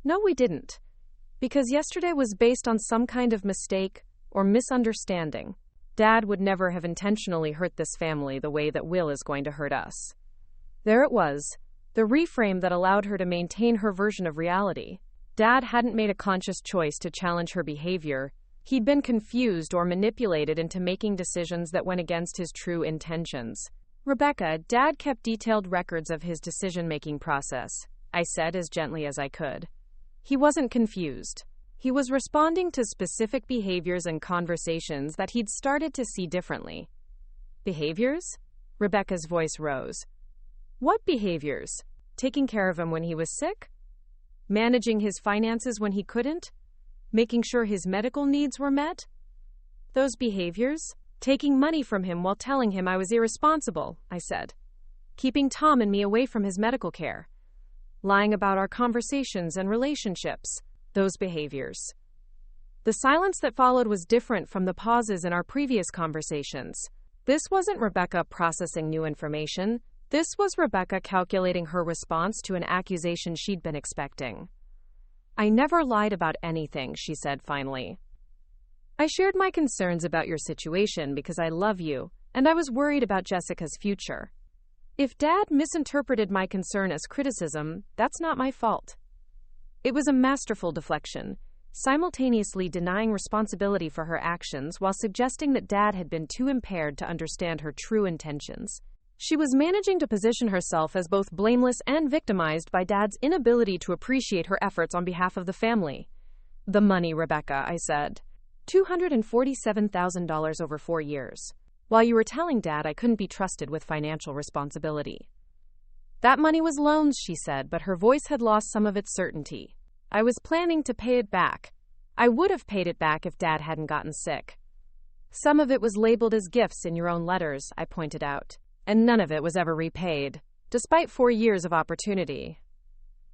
"No, we didn't. Because yesterday was based on some kind of mistake or misunderstanding. Dad would never have intentionally hurt this family the way that Will is going to hurt us." There it was, the reframe that allowed her to maintain her version of reality. Dad hadn't made a conscious choice to challenge her behavior. He'd been confused or manipulated into making decisions that went against his true intentions. "Rebecca, Dad kept detailed records of his decision-making process," I said as gently as I could. He wasn't confused. He was responding to specific behaviors and conversations that he'd started to see differently. "Behaviors?" Rebecca's voice rose. "What behaviors? Taking care of him when he was sick? Managing his finances when he couldn't? Making sure his medical needs were met? Those behaviors? Taking money from him while telling him I was irresponsible," I said. "Keeping Tom and me away from his medical care. Lying about our conversations and relationships. Those behaviors." The silence that followed was different from the pauses in our previous conversations. This wasn't Rebecca processing new information. This was Rebecca calculating her response to an accusation she'd been expecting. "I never lied about anything," she said finally. "I shared my concerns about your situation because I love you, and I was worried about Jessica's future. If Dad misinterpreted my concern as criticism, that's not my fault." It was a masterful deflection, simultaneously denying responsibility for her actions while suggesting that Dad had been too impaired to understand her true intentions. She was managing to position herself as both blameless and victimized by Dad's inability to appreciate her efforts on behalf of the family. "The money, Rebecca," I said. $247,000 over 4 years. While you were telling Dad I couldn't be trusted with financial responsibility. "That money was loans," she said, but her voice had lost some of its certainty. "I was planning to pay it back. I would have paid it back if Dad hadn't gotten sick." Some of it was labeled as gifts in your own letters, I pointed out, and none of it was ever repaid, despite 4 years of opportunity.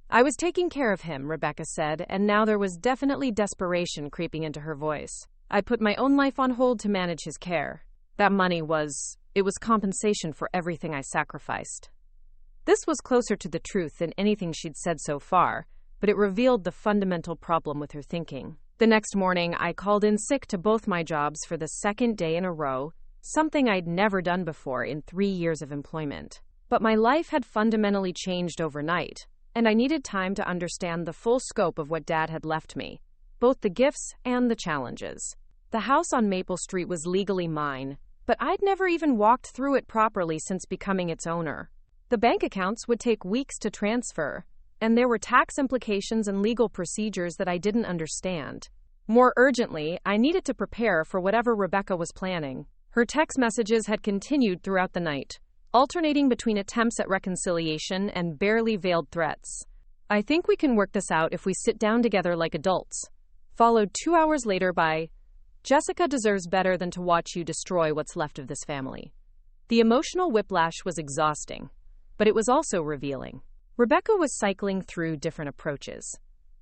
I was taking care of him, Rebecca said, and now there was definitely desperation creeping into her voice. I put my own life on hold to manage his care. That money was compensation for everything I sacrificed. This was closer to the truth than anything she'd said so far, but it revealed the fundamental problem with her thinking. The next morning, I called in sick to both my jobs for the second day in a row, something I'd never done before in 3 years of employment. But my life had fundamentally changed overnight, and I needed time to understand the full scope of what Dad had left me, both the gifts and the challenges. The house on Maple Street was legally mine, but I'd never even walked through it properly since becoming its owner. The bank accounts would take weeks to transfer, and there were tax implications and legal procedures that I didn't understand. More urgently, I needed to prepare for whatever Rebecca was planning. Her text messages had continued throughout the night, alternating between attempts at reconciliation and barely veiled threats. "I think we can work this out if we sit down together like adults," followed 2 hours later by, "Jessica deserves better than to watch you destroy what's left of this family." The emotional whiplash was exhausting, but it was also revealing. Rebecca was cycling through different approaches,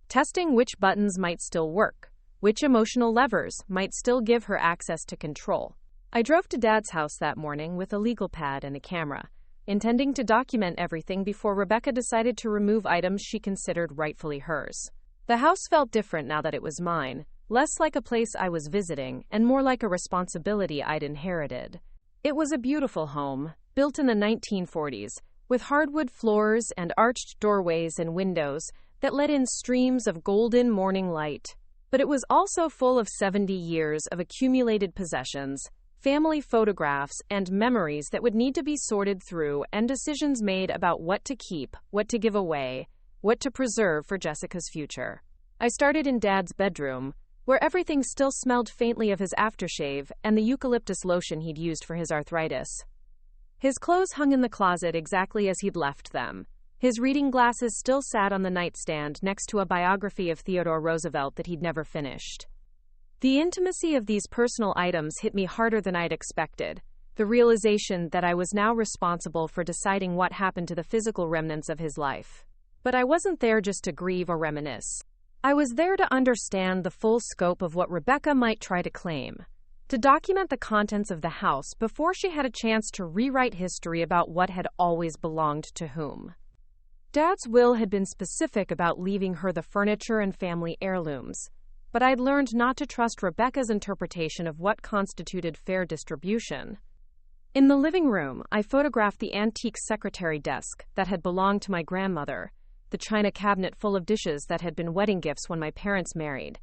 testing which buttons might still work, which emotional levers might still give her access to control. I drove to Dad's house that morning with a legal pad and a camera, intending to document everything before Rebecca decided to remove items she considered rightfully hers. The house felt different now that it was mine, less like a place I was visiting and more like a responsibility I'd inherited. It was a beautiful home, built in the 1940s, with hardwood floors and arched doorways and windows that let in streams of golden morning light. But it was also full of 70 years of accumulated possessions, family photographs, and memories that would need to be sorted through and decisions made about what to keep, what to give away, what to preserve for Jessica's future. I started in Dad's bedroom, where everything still smelled faintly of his aftershave and the eucalyptus lotion he'd used for his arthritis. His clothes hung in the closet exactly as he'd left them. His reading glasses still sat on the nightstand next to a biography of Theodore Roosevelt that he'd never finished. The intimacy of these personal items hit me harder than I'd expected, the realization that I was now responsible for deciding what happened to the physical remnants of his life. But I wasn't there just to grieve or reminisce. I was there to understand the full scope of what Rebecca might try to claim, to document the contents of the house before she had a chance to rewrite history about what had always belonged to whom. Dad's will had been specific about leaving her the furniture and family heirlooms, but I'd learned not to trust Rebecca's interpretation of what constituted fair distribution. In the living room, I photographed the antique secretary desk that had belonged to my grandmother, the china cabinet full of dishes that had been wedding gifts when my parents married,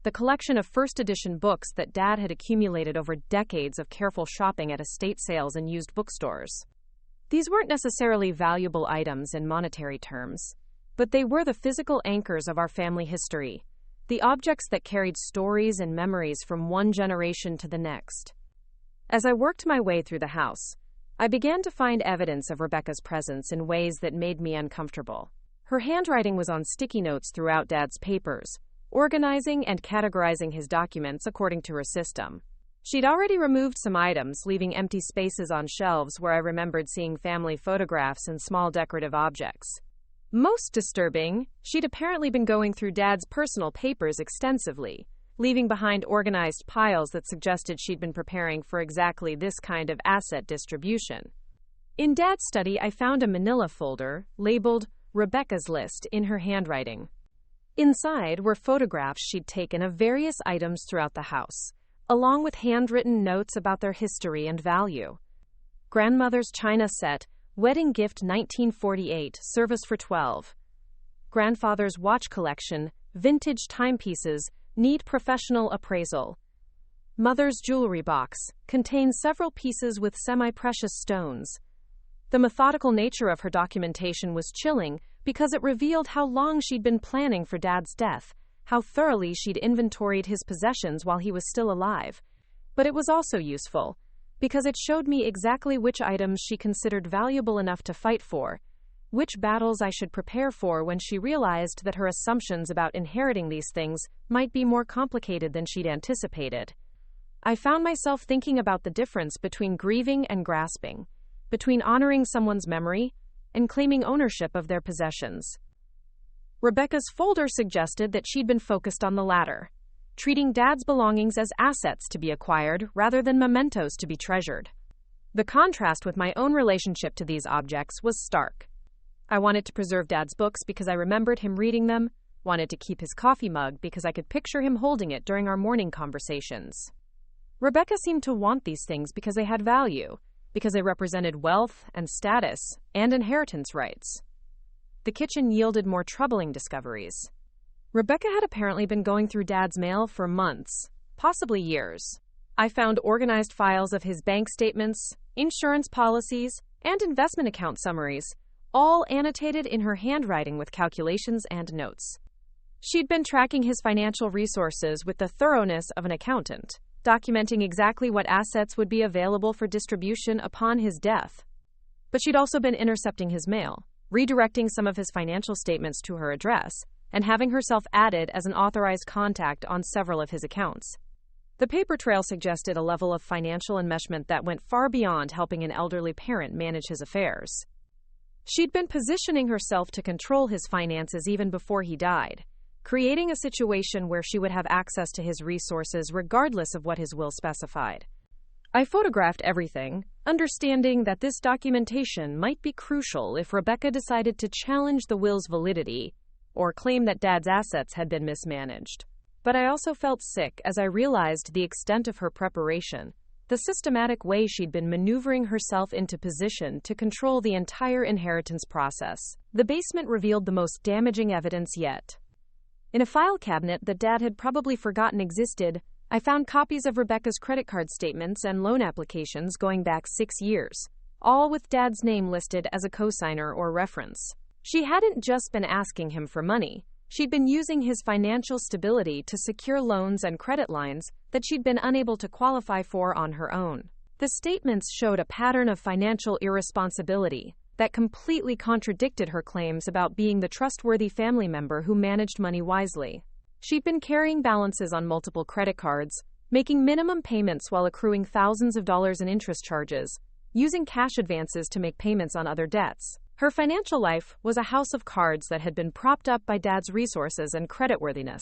the collection of first-edition books that Dad had accumulated over decades of careful shopping at estate sales and used bookstores. These weren't necessarily valuable items in monetary terms, but they were the physical anchors of our family history, the objects that carried stories and memories from one generation to the next. As I worked my way through the house, I began to find evidence of Rebecca's presence in ways that made me uncomfortable. Her handwriting was on sticky notes throughout Dad's papers, organizing and categorizing his documents according to her system. She'd already removed some items, leaving empty spaces on shelves where I remembered seeing family photographs and small decorative objects. Most disturbing, she'd apparently been going through Dad's personal papers extensively, leaving behind organized piles that suggested she'd been preparing for exactly this kind of asset distribution. In Dad's study, I found a manila folder labeled Rebecca's List in her handwriting. Inside were photographs she'd taken of various items throughout the house, along with handwritten notes about their history and value. Grandmother's china set, wedding gift 1948, service for 12. Grandfather's watch collection, vintage timepieces, need professional appraisal. Mother's jewelry box, contains several pieces with semi-precious stones. The methodical nature of her documentation was chilling because it revealed how long she'd been planning for Dad's death, how thoroughly she'd inventoried his possessions while he was still alive. But it was also useful, because it showed me exactly which items she considered valuable enough to fight for, which battles I should prepare for when she realized that her assumptions about inheriting these things might be more complicated than she'd anticipated. I found myself thinking about the difference between grieving and grasping, between honoring someone's memory and claiming ownership of their possessions. Rebecca's folder suggested that she'd been focused on the latter, treating Dad's belongings as assets to be acquired rather than mementos to be treasured. The contrast with my own relationship to these objects was stark. I wanted to preserve Dad's books because I remembered him reading them, wanted to keep his coffee mug because I could picture him holding it during our morning conversations. Rebecca seemed to want these things because they had value, because they represented wealth and status and inheritance rights. The kitchen yielded more troubling discoveries. Rebecca had apparently been going through Dad's mail for months, possibly years. I found organized files of his bank statements, insurance policies, and investment account summaries, all annotated in her handwriting with calculations and notes. She'd been tracking his financial resources with the thoroughness of an accountant, documenting exactly what assets would be available for distribution upon his death. But she'd also been intercepting his mail, redirecting some of his financial statements to her address, and having herself added as an authorized contact on several of his accounts. The paper trail suggested a level of financial enmeshment that went far beyond helping an elderly parent manage his affairs. She'd been positioning herself to control his finances even before he died, creating a situation where she would have access to his resources regardless of what his will specified. I photographed everything, understanding that this documentation might be crucial if Rebecca decided to challenge the will's validity or claim that Dad's assets had been mismanaged. But I also felt sick as I realized the extent of her preparation, the systematic way she'd been maneuvering herself into position to control the entire inheritance process. The basement revealed the most damaging evidence yet. In a file cabinet that Dad had probably forgotten existed, I found copies of Rebecca's credit card statements and loan applications going back 6 years, all with Dad's name listed as a cosigner or reference. She hadn't just been asking him for money. She'd been using his financial stability to secure loans and credit lines that she'd been unable to qualify for on her own. The statements showed a pattern of financial irresponsibility that completely contradicted her claims about being the trustworthy family member who managed money wisely. She'd been carrying balances on multiple credit cards, making minimum payments while accruing thousands of dollars in interest charges, using cash advances to make payments on other debts. Her financial life was a house of cards that had been propped up by Dad's resources and creditworthiness.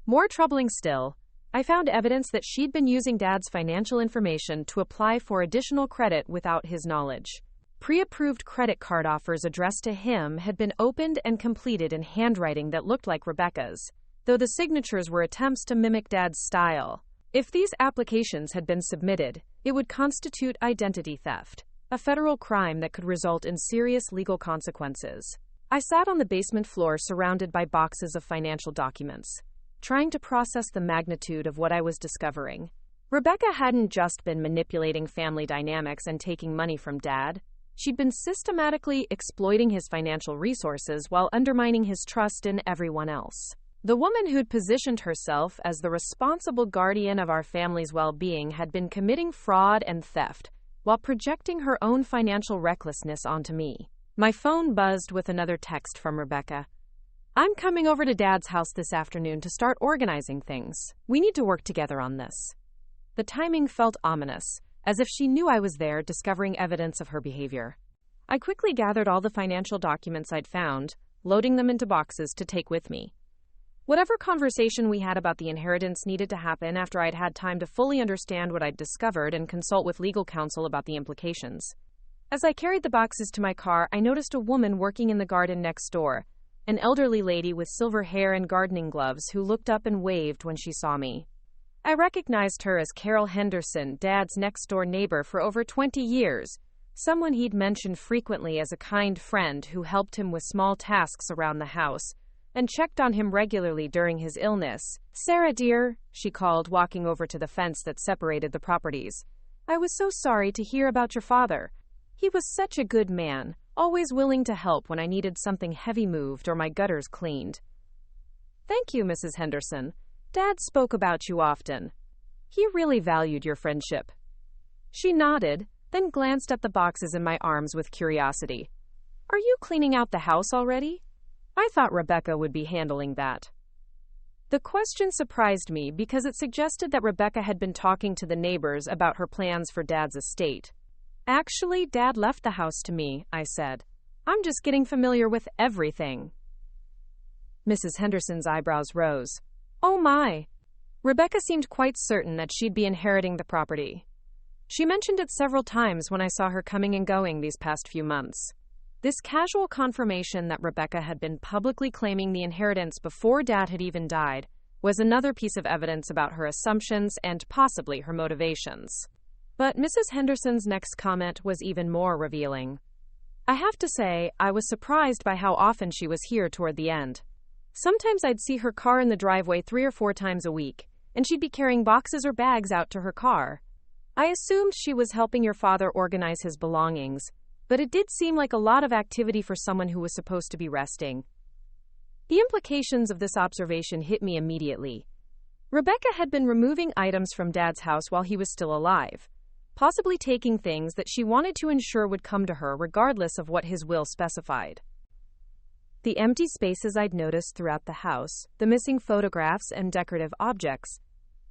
More troubling still, I found evidence that she'd been using Dad's financial information to apply for additional credit without his knowledge. Pre-approved credit card offers addressed to him had been opened and completed in handwriting that looked like Rebecca's, though the signatures were attempts to mimic Dad's style. If these applications had been submitted, it would constitute identity theft, a federal crime that could result in serious legal consequences. I sat on the basement floor surrounded by boxes of financial documents, trying to process the magnitude of what I was discovering. Rebecca hadn't just been manipulating family dynamics and taking money from Dad. She'd been systematically exploiting his financial resources while undermining his trust in everyone else. The woman who'd positioned herself as the responsible guardian of our family's well-being had been committing fraud and theft, while projecting her own financial recklessness onto me. My phone buzzed with another text from Rebecca. "I'm coming over to Dad's house this afternoon to start organizing things. We need to work together on this." The timing felt ominous, as if she knew I was there, discovering evidence of her behavior. I quickly gathered all the financial documents I'd found, loading them into boxes to take with me. Whatever conversation we had about the inheritance needed to happen after I'd had time to fully understand what I'd discovered and consult with legal counsel about the implications. As I carried the boxes to my car, I noticed a woman working in the garden next door, an elderly lady with silver hair and gardening gloves who looked up and waved when she saw me. I recognized her as Carol Henderson, Dad's next-door neighbor for over 20 years, someone he'd mentioned frequently as a kind friend who helped him with small tasks around the house and checked on him regularly during his illness. "Sarah, dear," she called, walking over to the fence that separated the properties. "I was so sorry to hear about your father. He was such a good man, always willing to help when I needed something heavy moved or my gutters cleaned." "Thank you, Mrs. Henderson. Dad spoke about you often. He really valued your friendship." She nodded, then glanced at the boxes in my arms with curiosity. "Are you cleaning out the house already? I thought Rebecca would be handling that." The question surprised me because it suggested that Rebecca had been talking to the neighbors about her plans for Dad's estate. Actually, Dad left the house to me, I said. I'm just getting familiar with everything. Mrs. Henderson's eyebrows rose. Oh my! Rebecca seemed quite certain that she'd be inheriting the property. She mentioned it several times when I saw her coming and going these past few months. This casual confirmation that Rebecca had been publicly claiming the inheritance before Dad had even died was another piece of evidence about her assumptions and possibly her motivations. But Mrs. Henderson's next comment was even more revealing. I have to say, I was surprised by how often she was here toward the end. Sometimes I'd see her car in the driveway 3 or 4 times a week, and she'd be carrying boxes or bags out to her car. I assumed she was helping your father organize his belongings, but it did seem like a lot of activity for someone who was supposed to be resting. The implications of this observation hit me immediately. Rebecca had been removing items from Dad's house while he was still alive, possibly taking things that she wanted to ensure would come to her regardless of what his will specified. The empty spaces I'd noticed throughout the house, the missing photographs and decorative objects,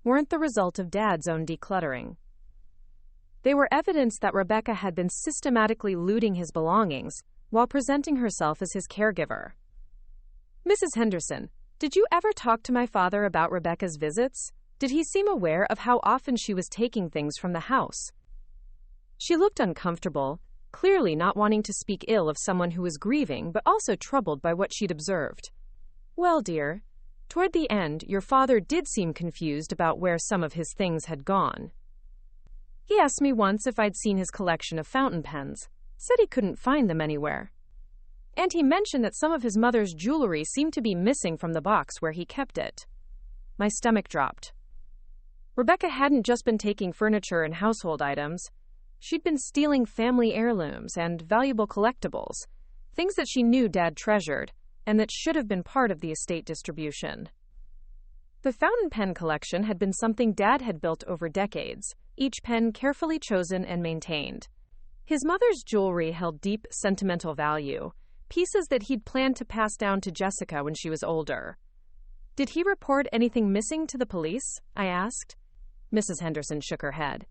weren't the result of Dad's own decluttering. They were evidence that Rebecca had been systematically looting his belongings while presenting herself as his caregiver. Mrs. Henderson, did you ever talk to my father about Rebecca's visits? Did he seem aware of how often she was taking things from the house? She looked uncomfortable, clearly not wanting to speak ill of someone who was grieving, but also troubled by what she'd observed. Well, dear, toward the end, your father did seem confused about where some of his things had gone. He asked me once if I'd seen his collection of fountain pens, said he couldn't find them anywhere. And he mentioned that some of his mother's jewelry seemed to be missing from the box where he kept it. My stomach dropped. Rebecca hadn't just been taking furniture and household items. She'd been stealing family heirlooms and valuable collectibles, things that she knew Dad treasured and that should have been part of the estate distribution. The fountain pen collection had been something Dad had built over decades, each pen carefully chosen and maintained. His mother's jewelry held deep sentimental value, pieces that he'd planned to pass down to Jessica when she was older. Did he report anything missing to the police? I asked. Mrs. Henderson shook her head.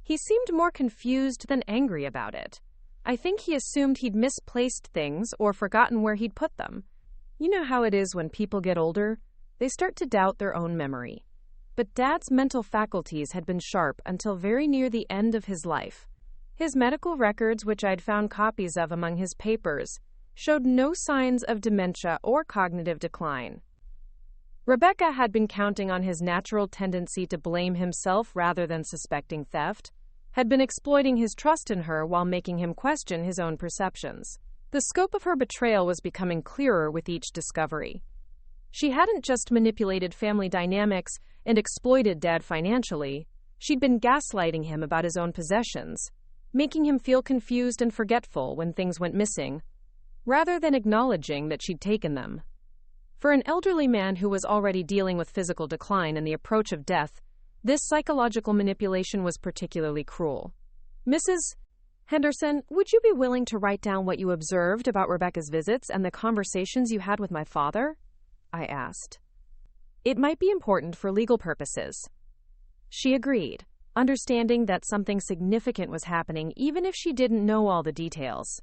He seemed more confused than angry about it. I think he assumed he'd misplaced things or forgotten where he'd put them. You know how it is when people get older? They start to doubt their own memory. But Dad's mental faculties had been sharp until very near the end of his life. His medical records, which I'd found copies of among his papers, showed no signs of dementia or cognitive decline. Rebecca had been counting on his natural tendency to blame himself rather than suspecting theft, had been exploiting his trust in her while making him question his own perceptions. The scope of her betrayal was becoming clearer with each discovery. She hadn't just manipulated family dynamics and exploited Dad financially, she'd been gaslighting him about his own possessions, making him feel confused and forgetful when things went missing, rather than acknowledging that she'd taken them. For an elderly man who was already dealing with physical decline and the approach of death, this psychological manipulation was particularly cruel. Mrs. Henderson, would you be willing to write down what you observed about Rebecca's visits and the conversations you had with my father? I asked. It might be important for legal purposes. She agreed, understanding that something significant was happening even if she didn't know all the details.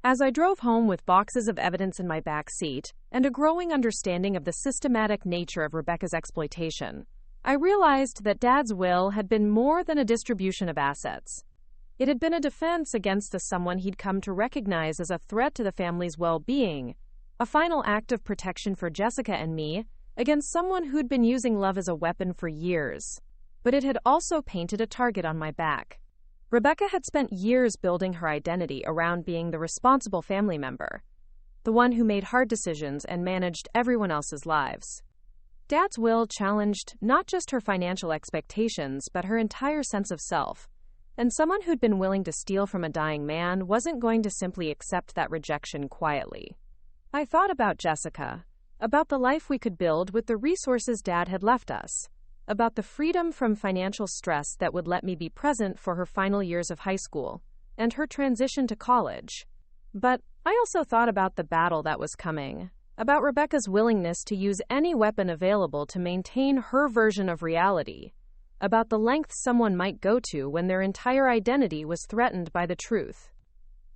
As I drove home with boxes of evidence in my back seat and a growing understanding of the systematic nature of Rebecca's exploitation, I realized that Dad's will had been more than a distribution of assets. It had been a defense against the someone he'd come to recognize as a threat to the family's well-being, a final act of protection for Jessica and me against someone who'd been using love as a weapon for years. But it had also painted a target on my back. Rebecca had spent years building her identity around being the responsible family member, the one who made hard decisions and managed everyone else's lives. Dad's will challenged not just her financial expectations, but her entire sense of self, and someone who'd been willing to steal from a dying man wasn't going to simply accept that rejection quietly. I thought about Jessica, about the life we could build with the resources Dad had left us, about the freedom from financial stress that would let me be present for her final years of high school and her transition to college. But I also thought about the battle that was coming, about Rebecca's willingness to use any weapon available to maintain her version of reality, about the lengths someone might go to when their entire identity was threatened by the truth.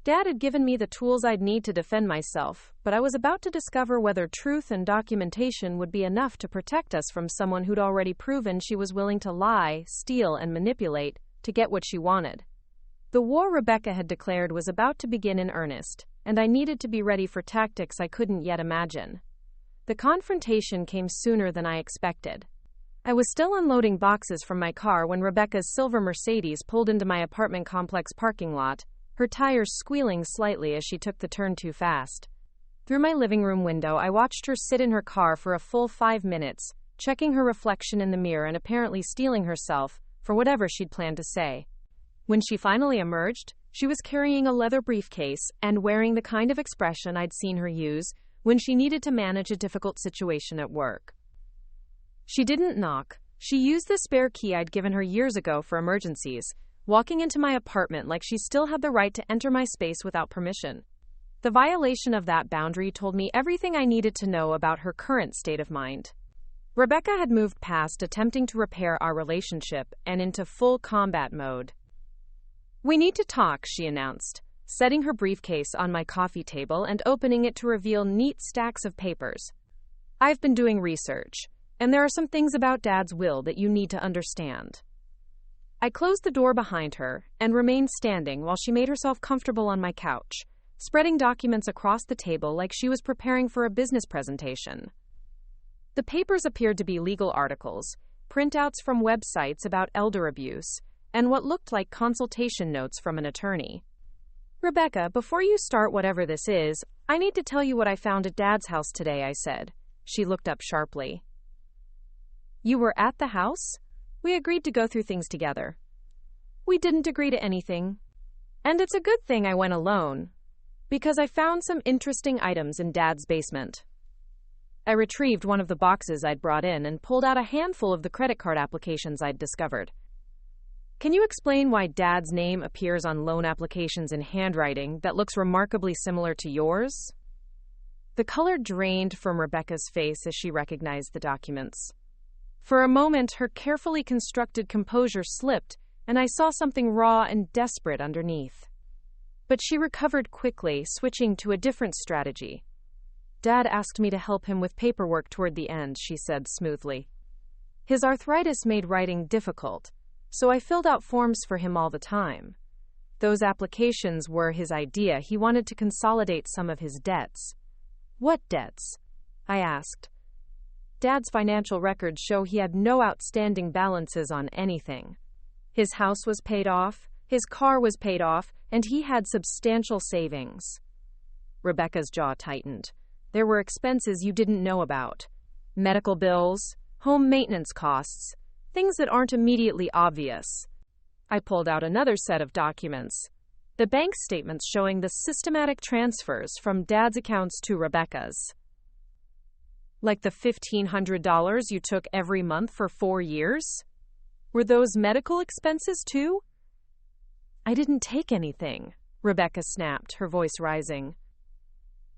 Dad had given me the tools I'd need to defend myself, but I was about to discover whether truth and documentation would be enough to protect us from someone who'd already proven she was willing to lie, steal, and manipulate to get what she wanted. The war Rebecca had declared was about to begin in earnest, and I needed to be ready for tactics I couldn't yet imagine. The confrontation came sooner than I expected. I was still unloading boxes from my car when Rebecca's silver Mercedes pulled into my apartment complex parking lot, her tires squealing slightly as she took the turn too fast. Through my living room window, I watched her sit in her car for a full 5 minutes, checking her reflection in the mirror and apparently steeling herself for whatever she'd planned to say. When she finally emerged, she was carrying a leather briefcase and wearing the kind of expression I'd seen her use when she needed to manage a difficult situation at work. She didn't knock. She used the spare key I'd given her years ago for emergencies, walking into my apartment like she still had the right to enter my space without permission. The violation of that boundary told me everything I needed to know about her current state of mind. Rebecca had moved past attempting to repair our relationship and into full combat mode. "We need to talk," she announced, setting her briefcase on my coffee table and opening it to reveal neat stacks of papers. "I've been doing research, and there are some things about Dad's will that you need to understand." I closed the door behind her and remained standing while she made herself comfortable on my couch, spreading documents across the table like she was preparing for a business presentation. The papers appeared to be legal articles, printouts from websites about elder abuse, and what looked like consultation notes from an attorney. "Rebecca, before you start whatever this is, I need to tell you what I found at Dad's house today," I said. She looked up sharply. "You were at the house? We agreed to go through things together." "We didn't agree to anything. And it's a good thing I went alone, because I found some interesting items in Dad's basement." I retrieved one of the boxes I'd brought in and pulled out a handful of the credit card applications I'd discovered. "Can you explain why Dad's name appears on loan applications in handwriting that looks remarkably similar to yours?" The color drained from Rebecca's face as she recognized the documents. For a moment, her carefully constructed composure slipped, and I saw something raw and desperate underneath. But she recovered quickly, switching to a different strategy. "Dad asked me to help him with paperwork toward the end," she said smoothly. "His arthritis made writing difficult, so I filled out forms for him all the time. Those applications were his idea. He wanted to consolidate some of his debts." "What debts?" I asked. "Dad's financial records show he had no outstanding balances on anything. His house was paid off, his car was paid off, and he had substantial savings." Rebecca's jaw tightened. "There were expenses you didn't know about. Medical bills, home maintenance costs, things that aren't immediately obvious." I pulled out another set of documents, the bank statements showing the systematic transfers from Dad's accounts to Rebecca's. "Like the $1,500 you took every month for 4 years? Were those medical expenses too?" "I didn't take anything," Rebecca snapped, her voice rising.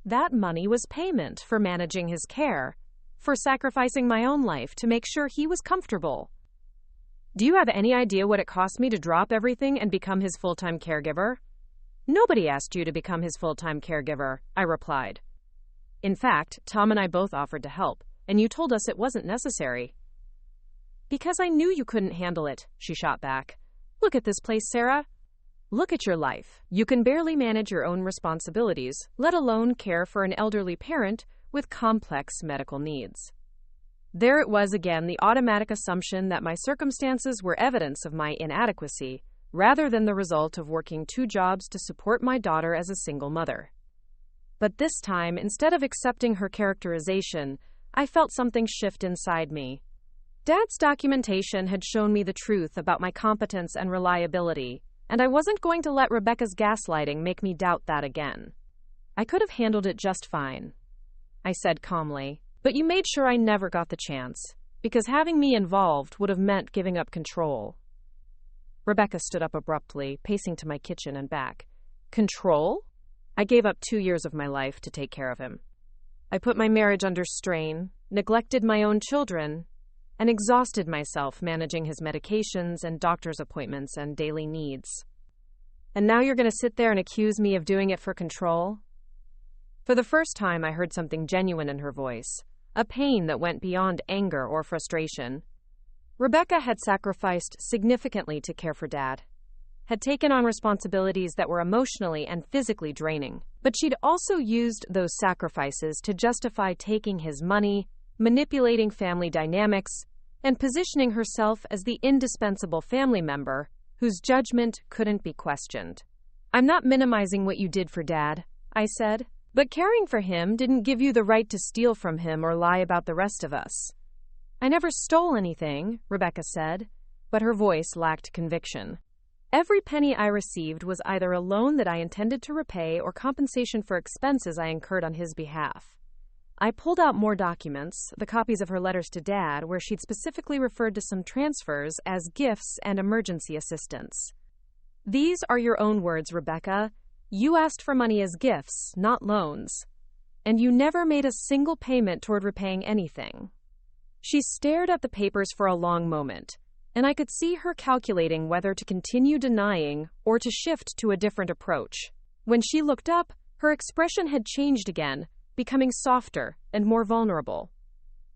"That money was payment for managing his care, for sacrificing my own life to make sure he was comfortable. Do you have any idea what it cost me to drop everything and become his full-time caregiver?" "Nobody asked you to become his full-time caregiver," I replied. "In fact, Tom and I both offered to help, and you told us it wasn't necessary." "Because I knew you couldn't handle it," she shot back. "Look at this place, Sarah. Look at your life. You can barely manage your own responsibilities, let alone care for an elderly parent with complex medical needs." There it was again, the automatic assumption that my circumstances were evidence of my inadequacy, rather than the result of working 2 jobs to support my daughter as a single mother. But this time, instead of accepting her characterization, I felt something shift inside me. Dad's documentation had shown me the truth about my competence and reliability, and I wasn't going to let Rebecca's gaslighting make me doubt that again. "I could have handled it just fine," I said calmly, "but you made sure I never got the chance, because having me involved would have meant giving up control." Rebecca stood up abruptly, pacing to my kitchen and back. "Control? I gave up 2 years of my life to take care of him." I put my marriage under strain, neglected my own children, and exhausted myself managing his medications and doctor's appointments and daily needs. And now you're going to sit there and accuse me of doing it for control? For the first time, I heard something genuine in her voice, a pain that went beyond anger or frustration. Rebecca had sacrificed significantly to care for Dad, had taken on responsibilities that were emotionally and physically draining, but she'd also used those sacrifices to justify taking his money, manipulating family dynamics, and positioning herself as the indispensable family member whose judgment couldn't be questioned. I'm not minimizing what you did for Dad, I said, but caring for him didn't give you the right to steal from him or lie about the rest of us. I never stole anything, Rebecca said, but her voice lacked conviction. Every penny I received was either a loan that I intended to repay or compensation for expenses I incurred on his behalf. I pulled out more documents, the copies of her letters to Dad, where she'd specifically referred to some transfers as gifts and emergency assistance. These are your own words, Rebecca. You asked for money as gifts, not loans. And you never made a single payment toward repaying anything. She stared at the papers for a long moment, and I could see her calculating whether to continue denying or to shift to a different approach. When she looked up, her expression had changed again, becoming softer and more vulnerable.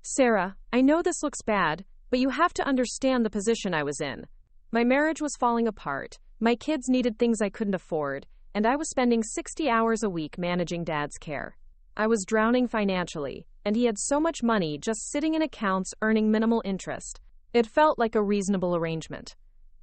Sarah, I know this looks bad, but you have to understand the position I was in. My marriage was falling apart, my kids needed things I couldn't afford, and I was spending 60 hours a week managing Dad's care. I was drowning financially, and he had so much money just sitting in accounts earning minimal interest. It felt like a reasonable arrangement.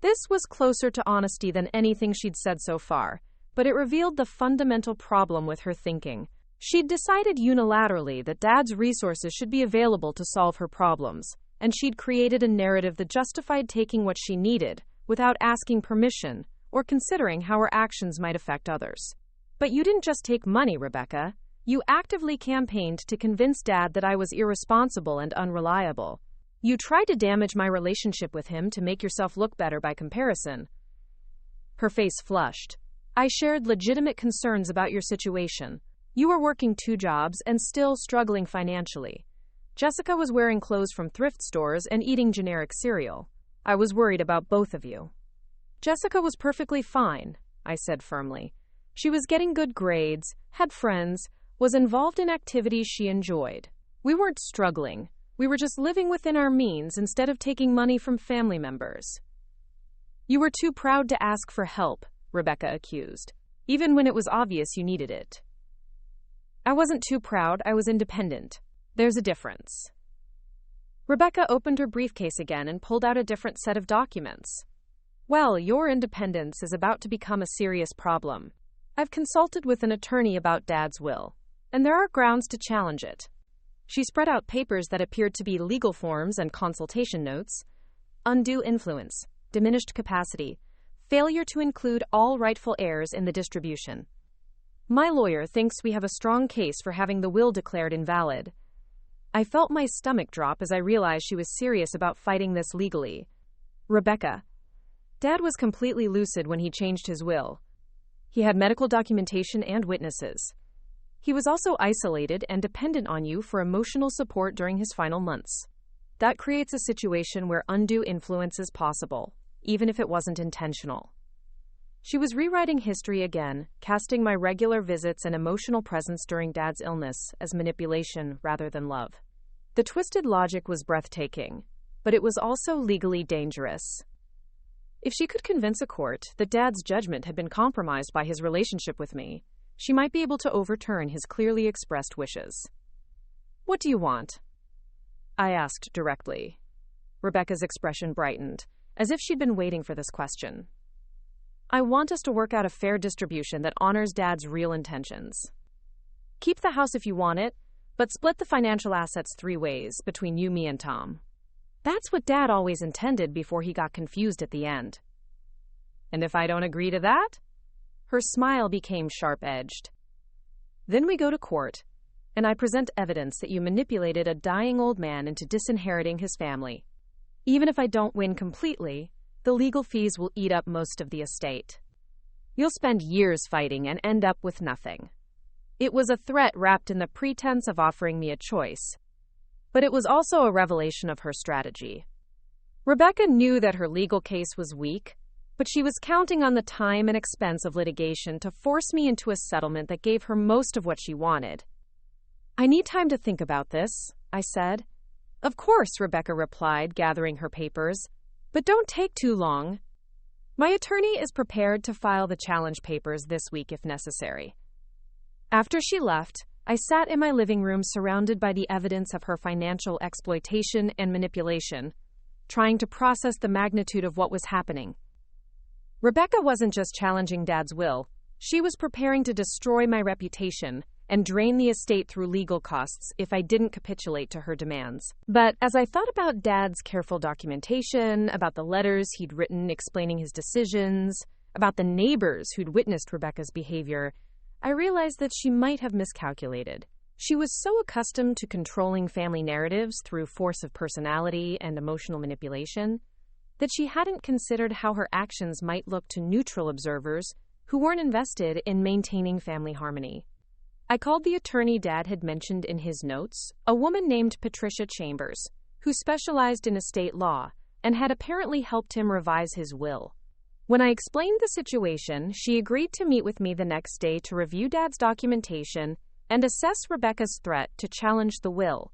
This was closer to honesty than anything she'd said so far, but it revealed the fundamental problem with her thinking. She'd decided unilaterally that Dad's resources should be available to solve her problems, and she'd created a narrative that justified taking what she needed without asking permission or considering how her actions might affect others. But you didn't just take money, Rebecca. You actively campaigned to convince Dad that I was irresponsible and unreliable. You tried to damage my relationship with him to make yourself look better by comparison. Her face flushed. I shared legitimate concerns about your situation. You were working 2 jobs and still struggling financially. Jessica was wearing clothes from thrift stores and eating generic cereal. I was worried about both of you. Jessica was perfectly fine, I said firmly. She was getting good grades, had friends, was involved in activities she enjoyed. We weren't struggling. We were just living within our means instead of taking money from family members. You were too proud to ask for help, Rebecca accused, even when it was obvious you needed it. I wasn't too proud, I was independent. There's a difference. Rebecca opened her briefcase again and pulled out a different set of documents. Well, your independence is about to become a serious problem. I've consulted with an attorney about Dad's will, and there are grounds to challenge it. She spread out papers that appeared to be legal forms and consultation notes. Undue influence, diminished capacity, failure to include all rightful heirs in the distribution. My lawyer thinks we have a strong case for having the will declared invalid. I felt my stomach drop as I realized she was serious about fighting this legally. Rebecca, Dad was completely lucid when he changed his will. He had medical documentation and witnesses. He was also isolated and dependent on you for emotional support during his final months. That creates a situation where undue influence is possible, even if it wasn't intentional. She was rewriting history again, casting my regular visits and emotional presence during Dad's illness as manipulation rather than love. The twisted logic was breathtaking, but it was also legally dangerous. If she could convince a court that Dad's judgment had been compromised by his relationship with me, she might be able to overturn his clearly expressed wishes. What do you want? I asked directly. Rebecca's expression brightened, as if she'd been waiting for this question. I want us to work out a fair distribution that honors Dad's real intentions. Keep the house if you want it, but split the financial assets 3 ways between you, me, and Tom. That's what Dad always intended before he got confused at the end. And if I don't agree to that? Her smile became sharp-edged. Then we go to court, and I present evidence that you manipulated a dying old man into disinheriting his family. Even if I don't win completely, the legal fees will eat up most of the estate. You'll spend years fighting and end up with nothing. It was a threat wrapped in the pretense of offering me a choice. But it was also a revelation of her strategy. Rebecca knew that her legal case was weak, but she was counting on the time and expense of litigation to force me into a settlement that gave her most of what she wanted. "I need time to think about this," I said. "Of course," Rebecca replied, gathering her papers. "But don't take too long. My attorney is prepared to file the challenge papers this week if necessary." After she left, I sat in my living room surrounded by the evidence of her financial exploitation and manipulation, trying to process the magnitude of what was happening. Rebecca wasn't just challenging Dad's will, she was preparing to destroy my reputation and drain the estate through legal costs if I didn't capitulate to her demands. But as I thought about Dad's careful documentation, about the letters he'd written explaining his decisions, about the neighbors who'd witnessed Rebecca's behavior, I realized that she might have miscalculated. She was so accustomed to controlling family narratives through force of personality and emotional manipulation that she hadn't considered how her actions might look to neutral observers who weren't invested in maintaining family harmony. I called the attorney Dad had mentioned in his notes, a woman named Patricia Chambers, who specialized in estate law and had apparently helped him revise his will. When I explained the situation, she agreed to meet with me the next day to review Dad's documentation and assess Rebecca's threat to challenge the will.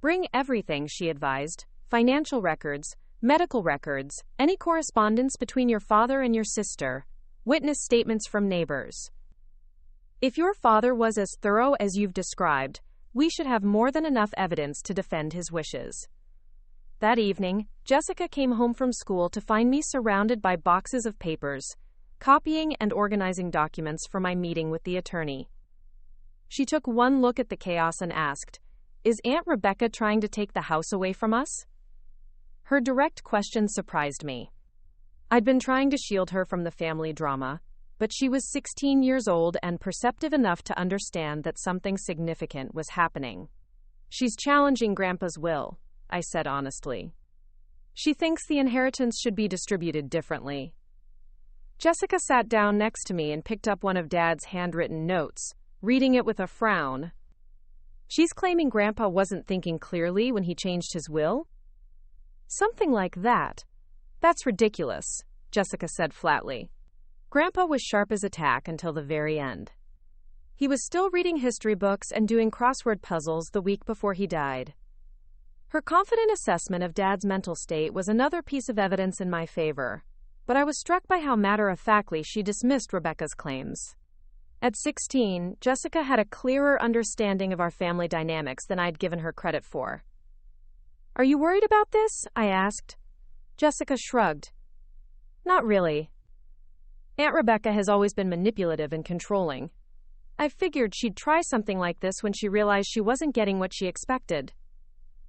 "Bring everything," she advised, "financial records, medical records, any correspondence between your father and your sister, witness statements from neighbors. If your father was as thorough as you've described, we should have more than enough evidence to defend his wishes." That evening, Jessica came home from school to find me surrounded by boxes of papers, copying and organizing documents for my meeting with the attorney. She took one look at the chaos and asked, "Is Aunt Rebecca trying to take the house away from us?" Her direct question surprised me. I'd been trying to shield her from the family drama, but she was 16 years old and perceptive enough to understand that something significant was happening. "She's challenging Grandpa's will," I said honestly. "She thinks the inheritance should be distributed differently." Jessica sat down next to me and picked up one of Dad's handwritten notes, reading it with a frown. "She's claiming Grandpa wasn't thinking clearly when he changed his will?" "Something like that. That's ridiculous," Jessica said flatly. "Grandpa was sharp as a tack until the very end. He was still reading history books and doing crossword puzzles the week before he died." Her confident assessment of Dad's mental state was another piece of evidence in my favor, but I was struck by how matter-of-factly she dismissed Rebecca's claims. At 16, Jessica had a clearer understanding of our family dynamics than I'd given her credit for. "Are you worried about this?" I asked. Jessica shrugged. "Not really. Aunt Rebecca has always been manipulative and controlling. I figured she'd try something like this when she realized she wasn't getting what she expected."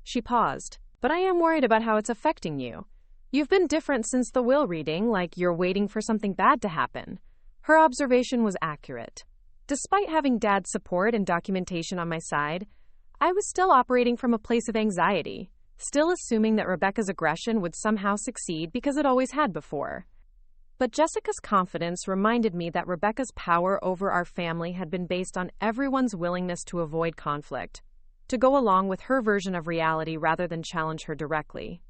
She paused. "But I am worried about how it's affecting you. You've been different since the will reading, like you're waiting for something bad to happen." Her observation was accurate. Despite having Dad's support and documentation on my side, I was still operating from a place of anxiety, still assuming that Rebecca's aggression would somehow succeed because it always had before. But Jessica's confidence reminded me that Rebecca's power over our family had been based on everyone's willingness to avoid conflict, to go along with her version of reality rather than challenge her directly.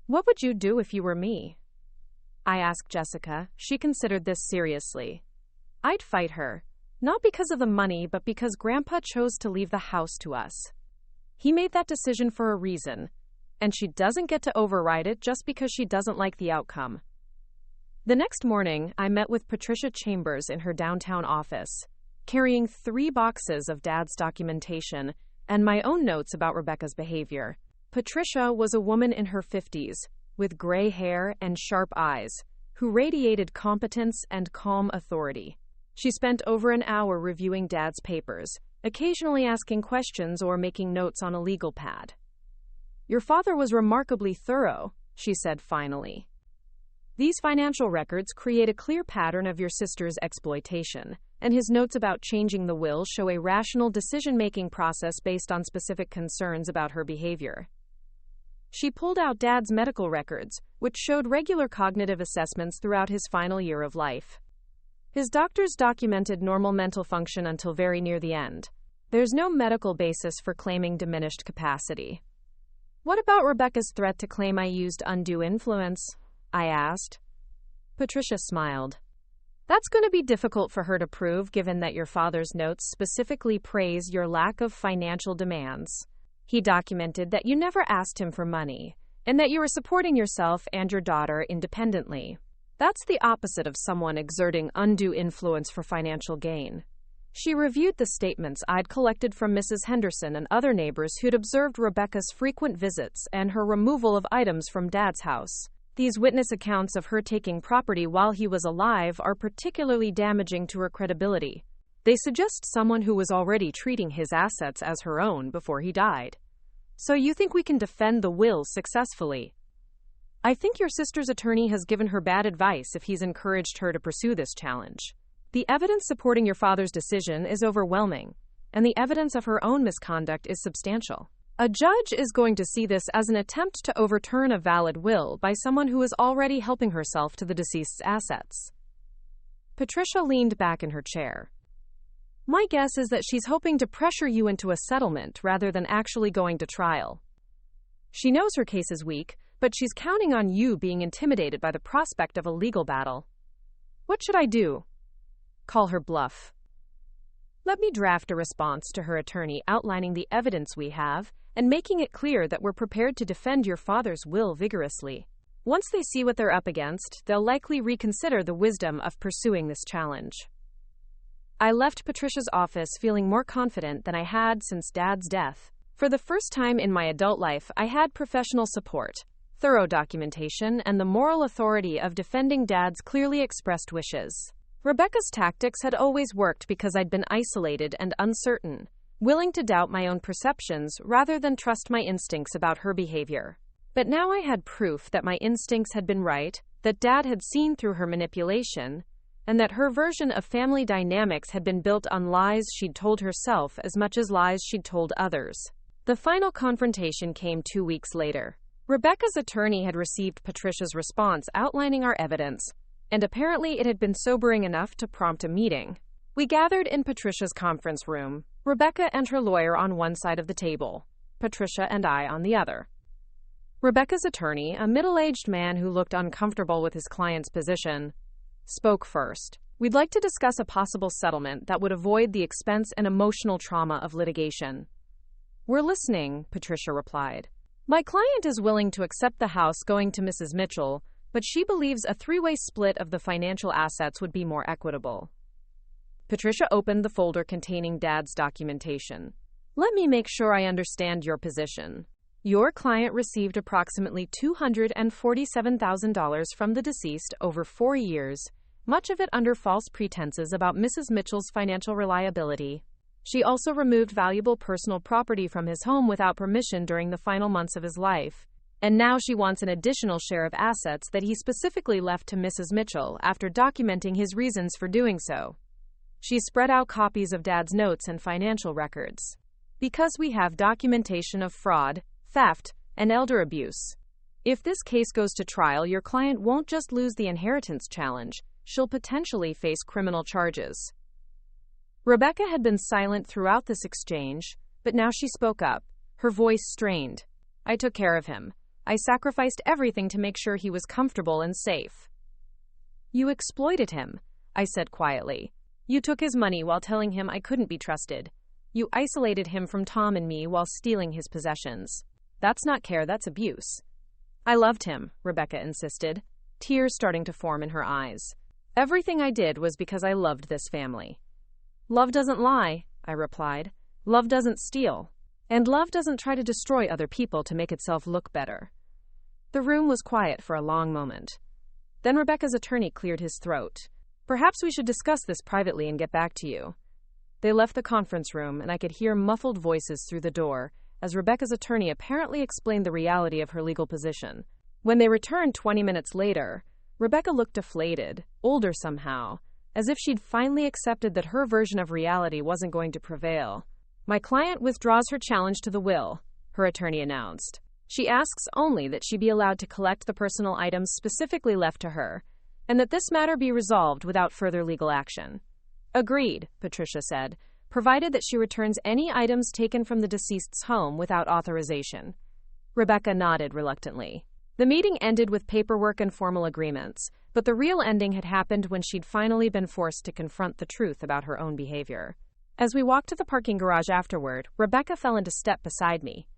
"What would you do if you were me?" I asked Jessica. She considered this seriously. "I'd fight her, not because of the money, but because Grandpa chose to leave the house to us. He made that decision for a reason, and she doesn't get to override it just because she doesn't like the outcome." The next morning, I met with Patricia Chambers in her downtown office, carrying 3 boxes of Dad's documentation and my own notes about Rebecca's behavior. Patricia was a woman in her 50s, with gray hair and sharp eyes, who radiated competence and calm authority. She spent over an hour reviewing Dad's papers, occasionally asking questions or making notes on a legal pad. "Your father was remarkably thorough," she said finally. "These financial records create a clear pattern of your sister's exploitation, and his notes about changing the will show a rational decision-making process based on specific concerns about her behavior." She pulled out Dad's medical records, which showed regular cognitive assessments throughout his final year of life. His doctors documented normal mental function until very near the end. There's no medical basis for claiming diminished capacity. What about Rebecca's threat to claim I used undue influence? I asked. Patricia smiled. That's going to be difficult for her to prove, given that your father's notes specifically praise your lack of financial demands. He documented that you never asked him for money, and that you were supporting yourself and your daughter independently. That's the opposite of someone exerting undue influence for financial gain. She reviewed the statements I'd collected from Mrs. Henderson and other neighbors who'd observed Rebecca's frequent visits and her removal of items from Dad's house. These witness accounts of her taking property while he was alive are particularly damaging to her credibility. They suggest someone who was already treating his assets as her own before he died. So you think we can defend the will successfully? I think your sister's attorney has given her bad advice if he's encouraged her to pursue this challenge. The evidence supporting your father's decision is overwhelming, and the evidence of her own misconduct is substantial. A judge is going to see this as an attempt to overturn a valid will by someone who is already helping herself to the deceased's assets. Patricia leaned back in her chair. My guess is that she's hoping to pressure you into a settlement rather than actually going to trial. She knows her case is weak, but she's counting on you being intimidated by the prospect of a legal battle. What should I do? Call her bluff. Let me draft a response to her attorney outlining the evidence we have and making it clear that we're prepared to defend your father's will vigorously. Once they see what they're up against, they'll likely reconsider the wisdom of pursuing this challenge. I left Patricia's office feeling more confident than I had since Dad's death. For the first time in my adult life, I had professional support, thorough documentation, and the moral authority of defending Dad's clearly expressed wishes. Rebecca's tactics had always worked because I'd been isolated and uncertain, willing to doubt my own perceptions rather than trust my instincts about her behavior. But now I had proof that my instincts had been right, that Dad had seen through her manipulation, and that her version of family dynamics had been built on lies she'd told herself as much as lies she'd told others. The final confrontation came 2 weeks later. Rebecca's attorney had received Patricia's response outlining our evidence, and apparently it had been sobering enough to prompt a meeting. We gathered in Patricia's conference room, Rebecca and her lawyer on one side of the table, Patricia and I on the other. Rebecca's attorney, a middle-aged man who looked uncomfortable with his client's position, spoke first. We'd like to discuss a possible settlement that would avoid the expense and emotional trauma of litigation. We're listening, Patricia replied. My client is willing to accept the house going to Mrs. Mitchell, but she believes a three-way split of the financial assets would be more equitable. Patricia opened the folder containing Dad's documentation. Let me make sure I understand your position. Your client received approximately $247,000 from the deceased over 4 years, much of it under false pretenses about Mrs. Mitchell's financial reliability. She also removed valuable personal property from his home without permission during the final months of his life, and now she wants an additional share of assets that he specifically left to Mrs. Mitchell after documenting his reasons for doing so. She spread out copies of Dad's notes and financial records. Because we have documentation of fraud, theft, and elder abuse. If this case goes to trial, your client won't just lose the inheritance challenge, she'll potentially face criminal charges. Rebecca had been silent throughout this exchange, but now she spoke up, her voice strained. I took care of him. I sacrificed everything to make sure he was comfortable and safe. You exploited him, I said quietly. You took his money while telling him I couldn't be trusted. You isolated him from Tom and me while stealing his possessions. That's not care, that's abuse. I loved him, Rebecca insisted, tears starting to form in her eyes. Everything I did was because I loved this family. Love doesn't lie, I replied. Love doesn't steal. And love doesn't try to destroy other people to make itself look better. The room was quiet for a long moment. Then Rebecca's attorney cleared his throat. Perhaps we should discuss this privately and get back to you. They left the conference room, and I could hear muffled voices through the door as Rebecca's attorney apparently explained the reality of her legal position. When they returned 20 minutes later, Rebecca looked deflated, older somehow, as if she'd finally accepted that her version of reality wasn't going to prevail. My client withdraws her challenge to the will, her attorney announced. She asks only that she be allowed to collect the personal items specifically left to her, and that this matter be resolved without further legal action. Agreed, Patricia said, provided that she returns any items taken from the deceased's home without authorization. Rebecca nodded reluctantly. The meeting ended with paperwork and formal agreements, but the real ending had happened when she'd finally been forced to confront the truth about her own behavior. As we walked to the parking garage afterward, Rebecca fell into step beside me.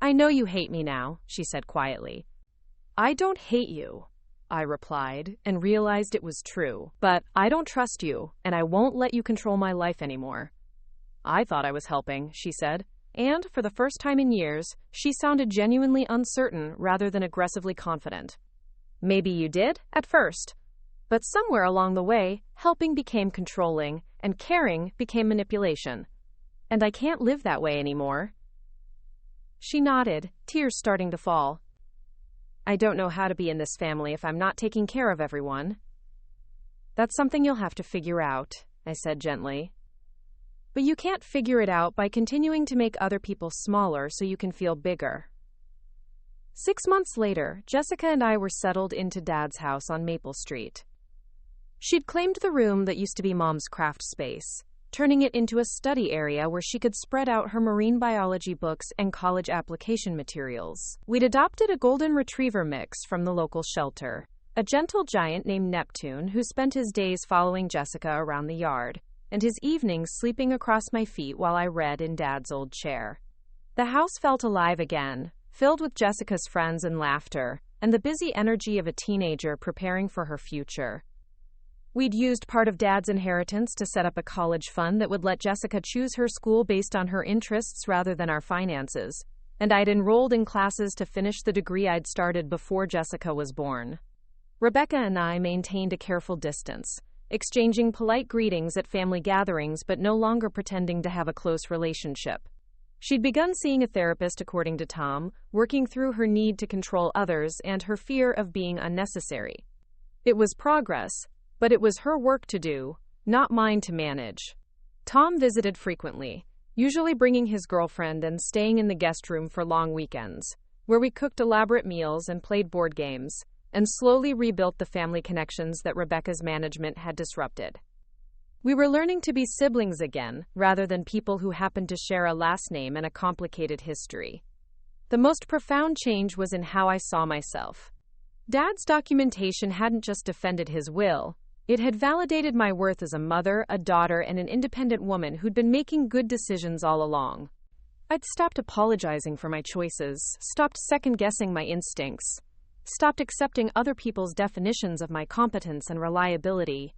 "I know you hate me now," she said quietly. "I don't hate you," I replied, and realized it was true. "But I don't trust you, and I won't let you control my life anymore." "I thought I was helping," she said. And, for the first time in years, she sounded genuinely uncertain rather than aggressively confident. "Maybe you did, at first. But somewhere along the way, helping became controlling, and caring became manipulation. And I can't live that way anymore." She nodded, tears starting to fall. "I don't know how to be in this family if I'm not taking care of everyone." "That's something you'll have to figure out," I said gently. "But you can't figure it out by continuing to make other people smaller so you can feel bigger." 6 months later, Jessica and I were settled into Dad's house on Maple Street. She'd claimed the room that used to be Mom's craft space, turning it into a study area where she could spread out her marine biology books and college application materials. We'd adopted a golden retriever mix from the local shelter, a gentle giant named Neptune who spent his days following Jessica around the yard, and his evenings sleeping across my feet while I read in Dad's old chair. The house felt alive again, filled with Jessica's friends and laughter, and the busy energy of a teenager preparing for her future. We'd used part of Dad's inheritance to set up a college fund that would let Jessica choose her school based on her interests rather than our finances, and I'd enrolled in classes to finish the degree I'd started before Jessica was born. Rebecca and I maintained a careful distance, exchanging polite greetings at family gatherings but no longer pretending to have a close relationship. She'd begun seeing a therapist, according to Tom, working through her need to control others and her fear of being unnecessary. It was progress, but it was her work to do, not mine to manage. Tom visited frequently, usually bringing his girlfriend and staying in the guest room for long weekends, where we cooked elaborate meals and played board games, and slowly rebuilt the family connections that Rebecca's management had disrupted. We were learning to be siblings again, rather than people who happened to share a last name and a complicated history. The most profound change was in how I saw myself. Dad's documentation hadn't just defended his will, it had validated my worth as a mother, a daughter, and an independent woman who'd been making good decisions all along. I'd stopped apologizing for my choices, stopped second-guessing my instincts, stopped accepting other people's definitions of my competence and reliability.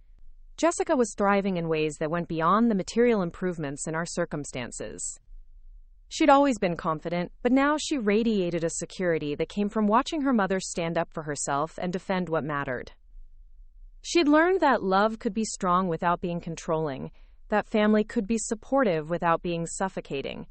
Jessica was thriving in ways that went beyond the material improvements in our circumstances. She'd always been confident, but now she radiated a security that came from watching her mother stand up for herself and defend what mattered. She'd learned that love could be strong without being controlling, that family could be supportive without being suffocating.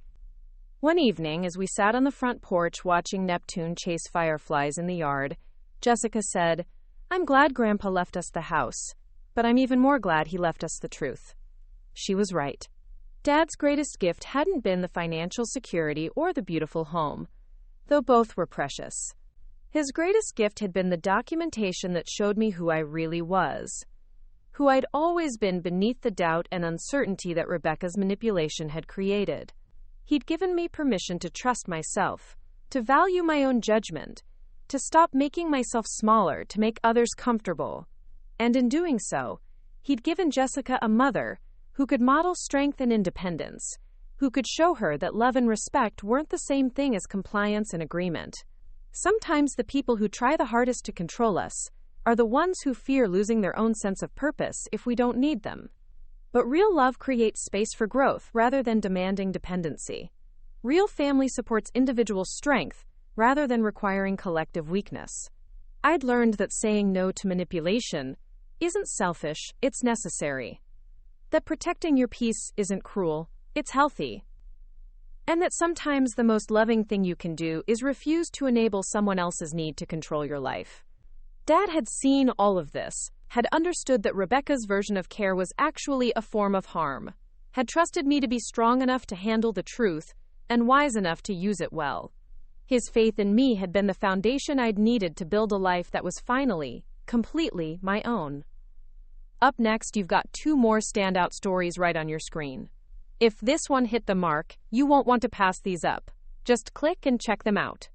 One evening, as we sat on the front porch watching Neptune chase fireflies in the yard, Jessica said, "I'm glad Grandpa left us the house, but I'm even more glad he left us the truth." She was right. Dad's greatest gift hadn't been the financial security or the beautiful home, though both were precious. His greatest gift had been the documentation that showed me who I really was, who I'd always been beneath the doubt and uncertainty that Rebecca's manipulation had created. He'd given me permission to trust myself, to value my own judgment, to stop making myself smaller to make others comfortable. And in doing so, he'd given Jessica a mother who could model strength and independence, who could show her that love and respect weren't the same thing as compliance and agreement. Sometimes the people who try the hardest to control us are the ones who fear losing their own sense of purpose if we don't need them. But real love creates space for growth rather than demanding dependency. Real family supports individual strength rather than requiring collective weakness. I'd learned that saying no to manipulation isn't selfish, it's necessary. That protecting your peace isn't cruel, it's healthy. And that sometimes the most loving thing you can do is refuse to enable someone else's need to control your life. Dad had seen all of this, had understood that Rebecca's version of care was actually a form of harm, had trusted me to be strong enough to handle the truth and wise enough to use it well. His faith in me had been the foundation I'd needed to build a life that was finally, completely my own. Up next, you've got 2 more standout stories right on your screen. If this one hit the mark, you won't want to pass these up. Just click and check them out.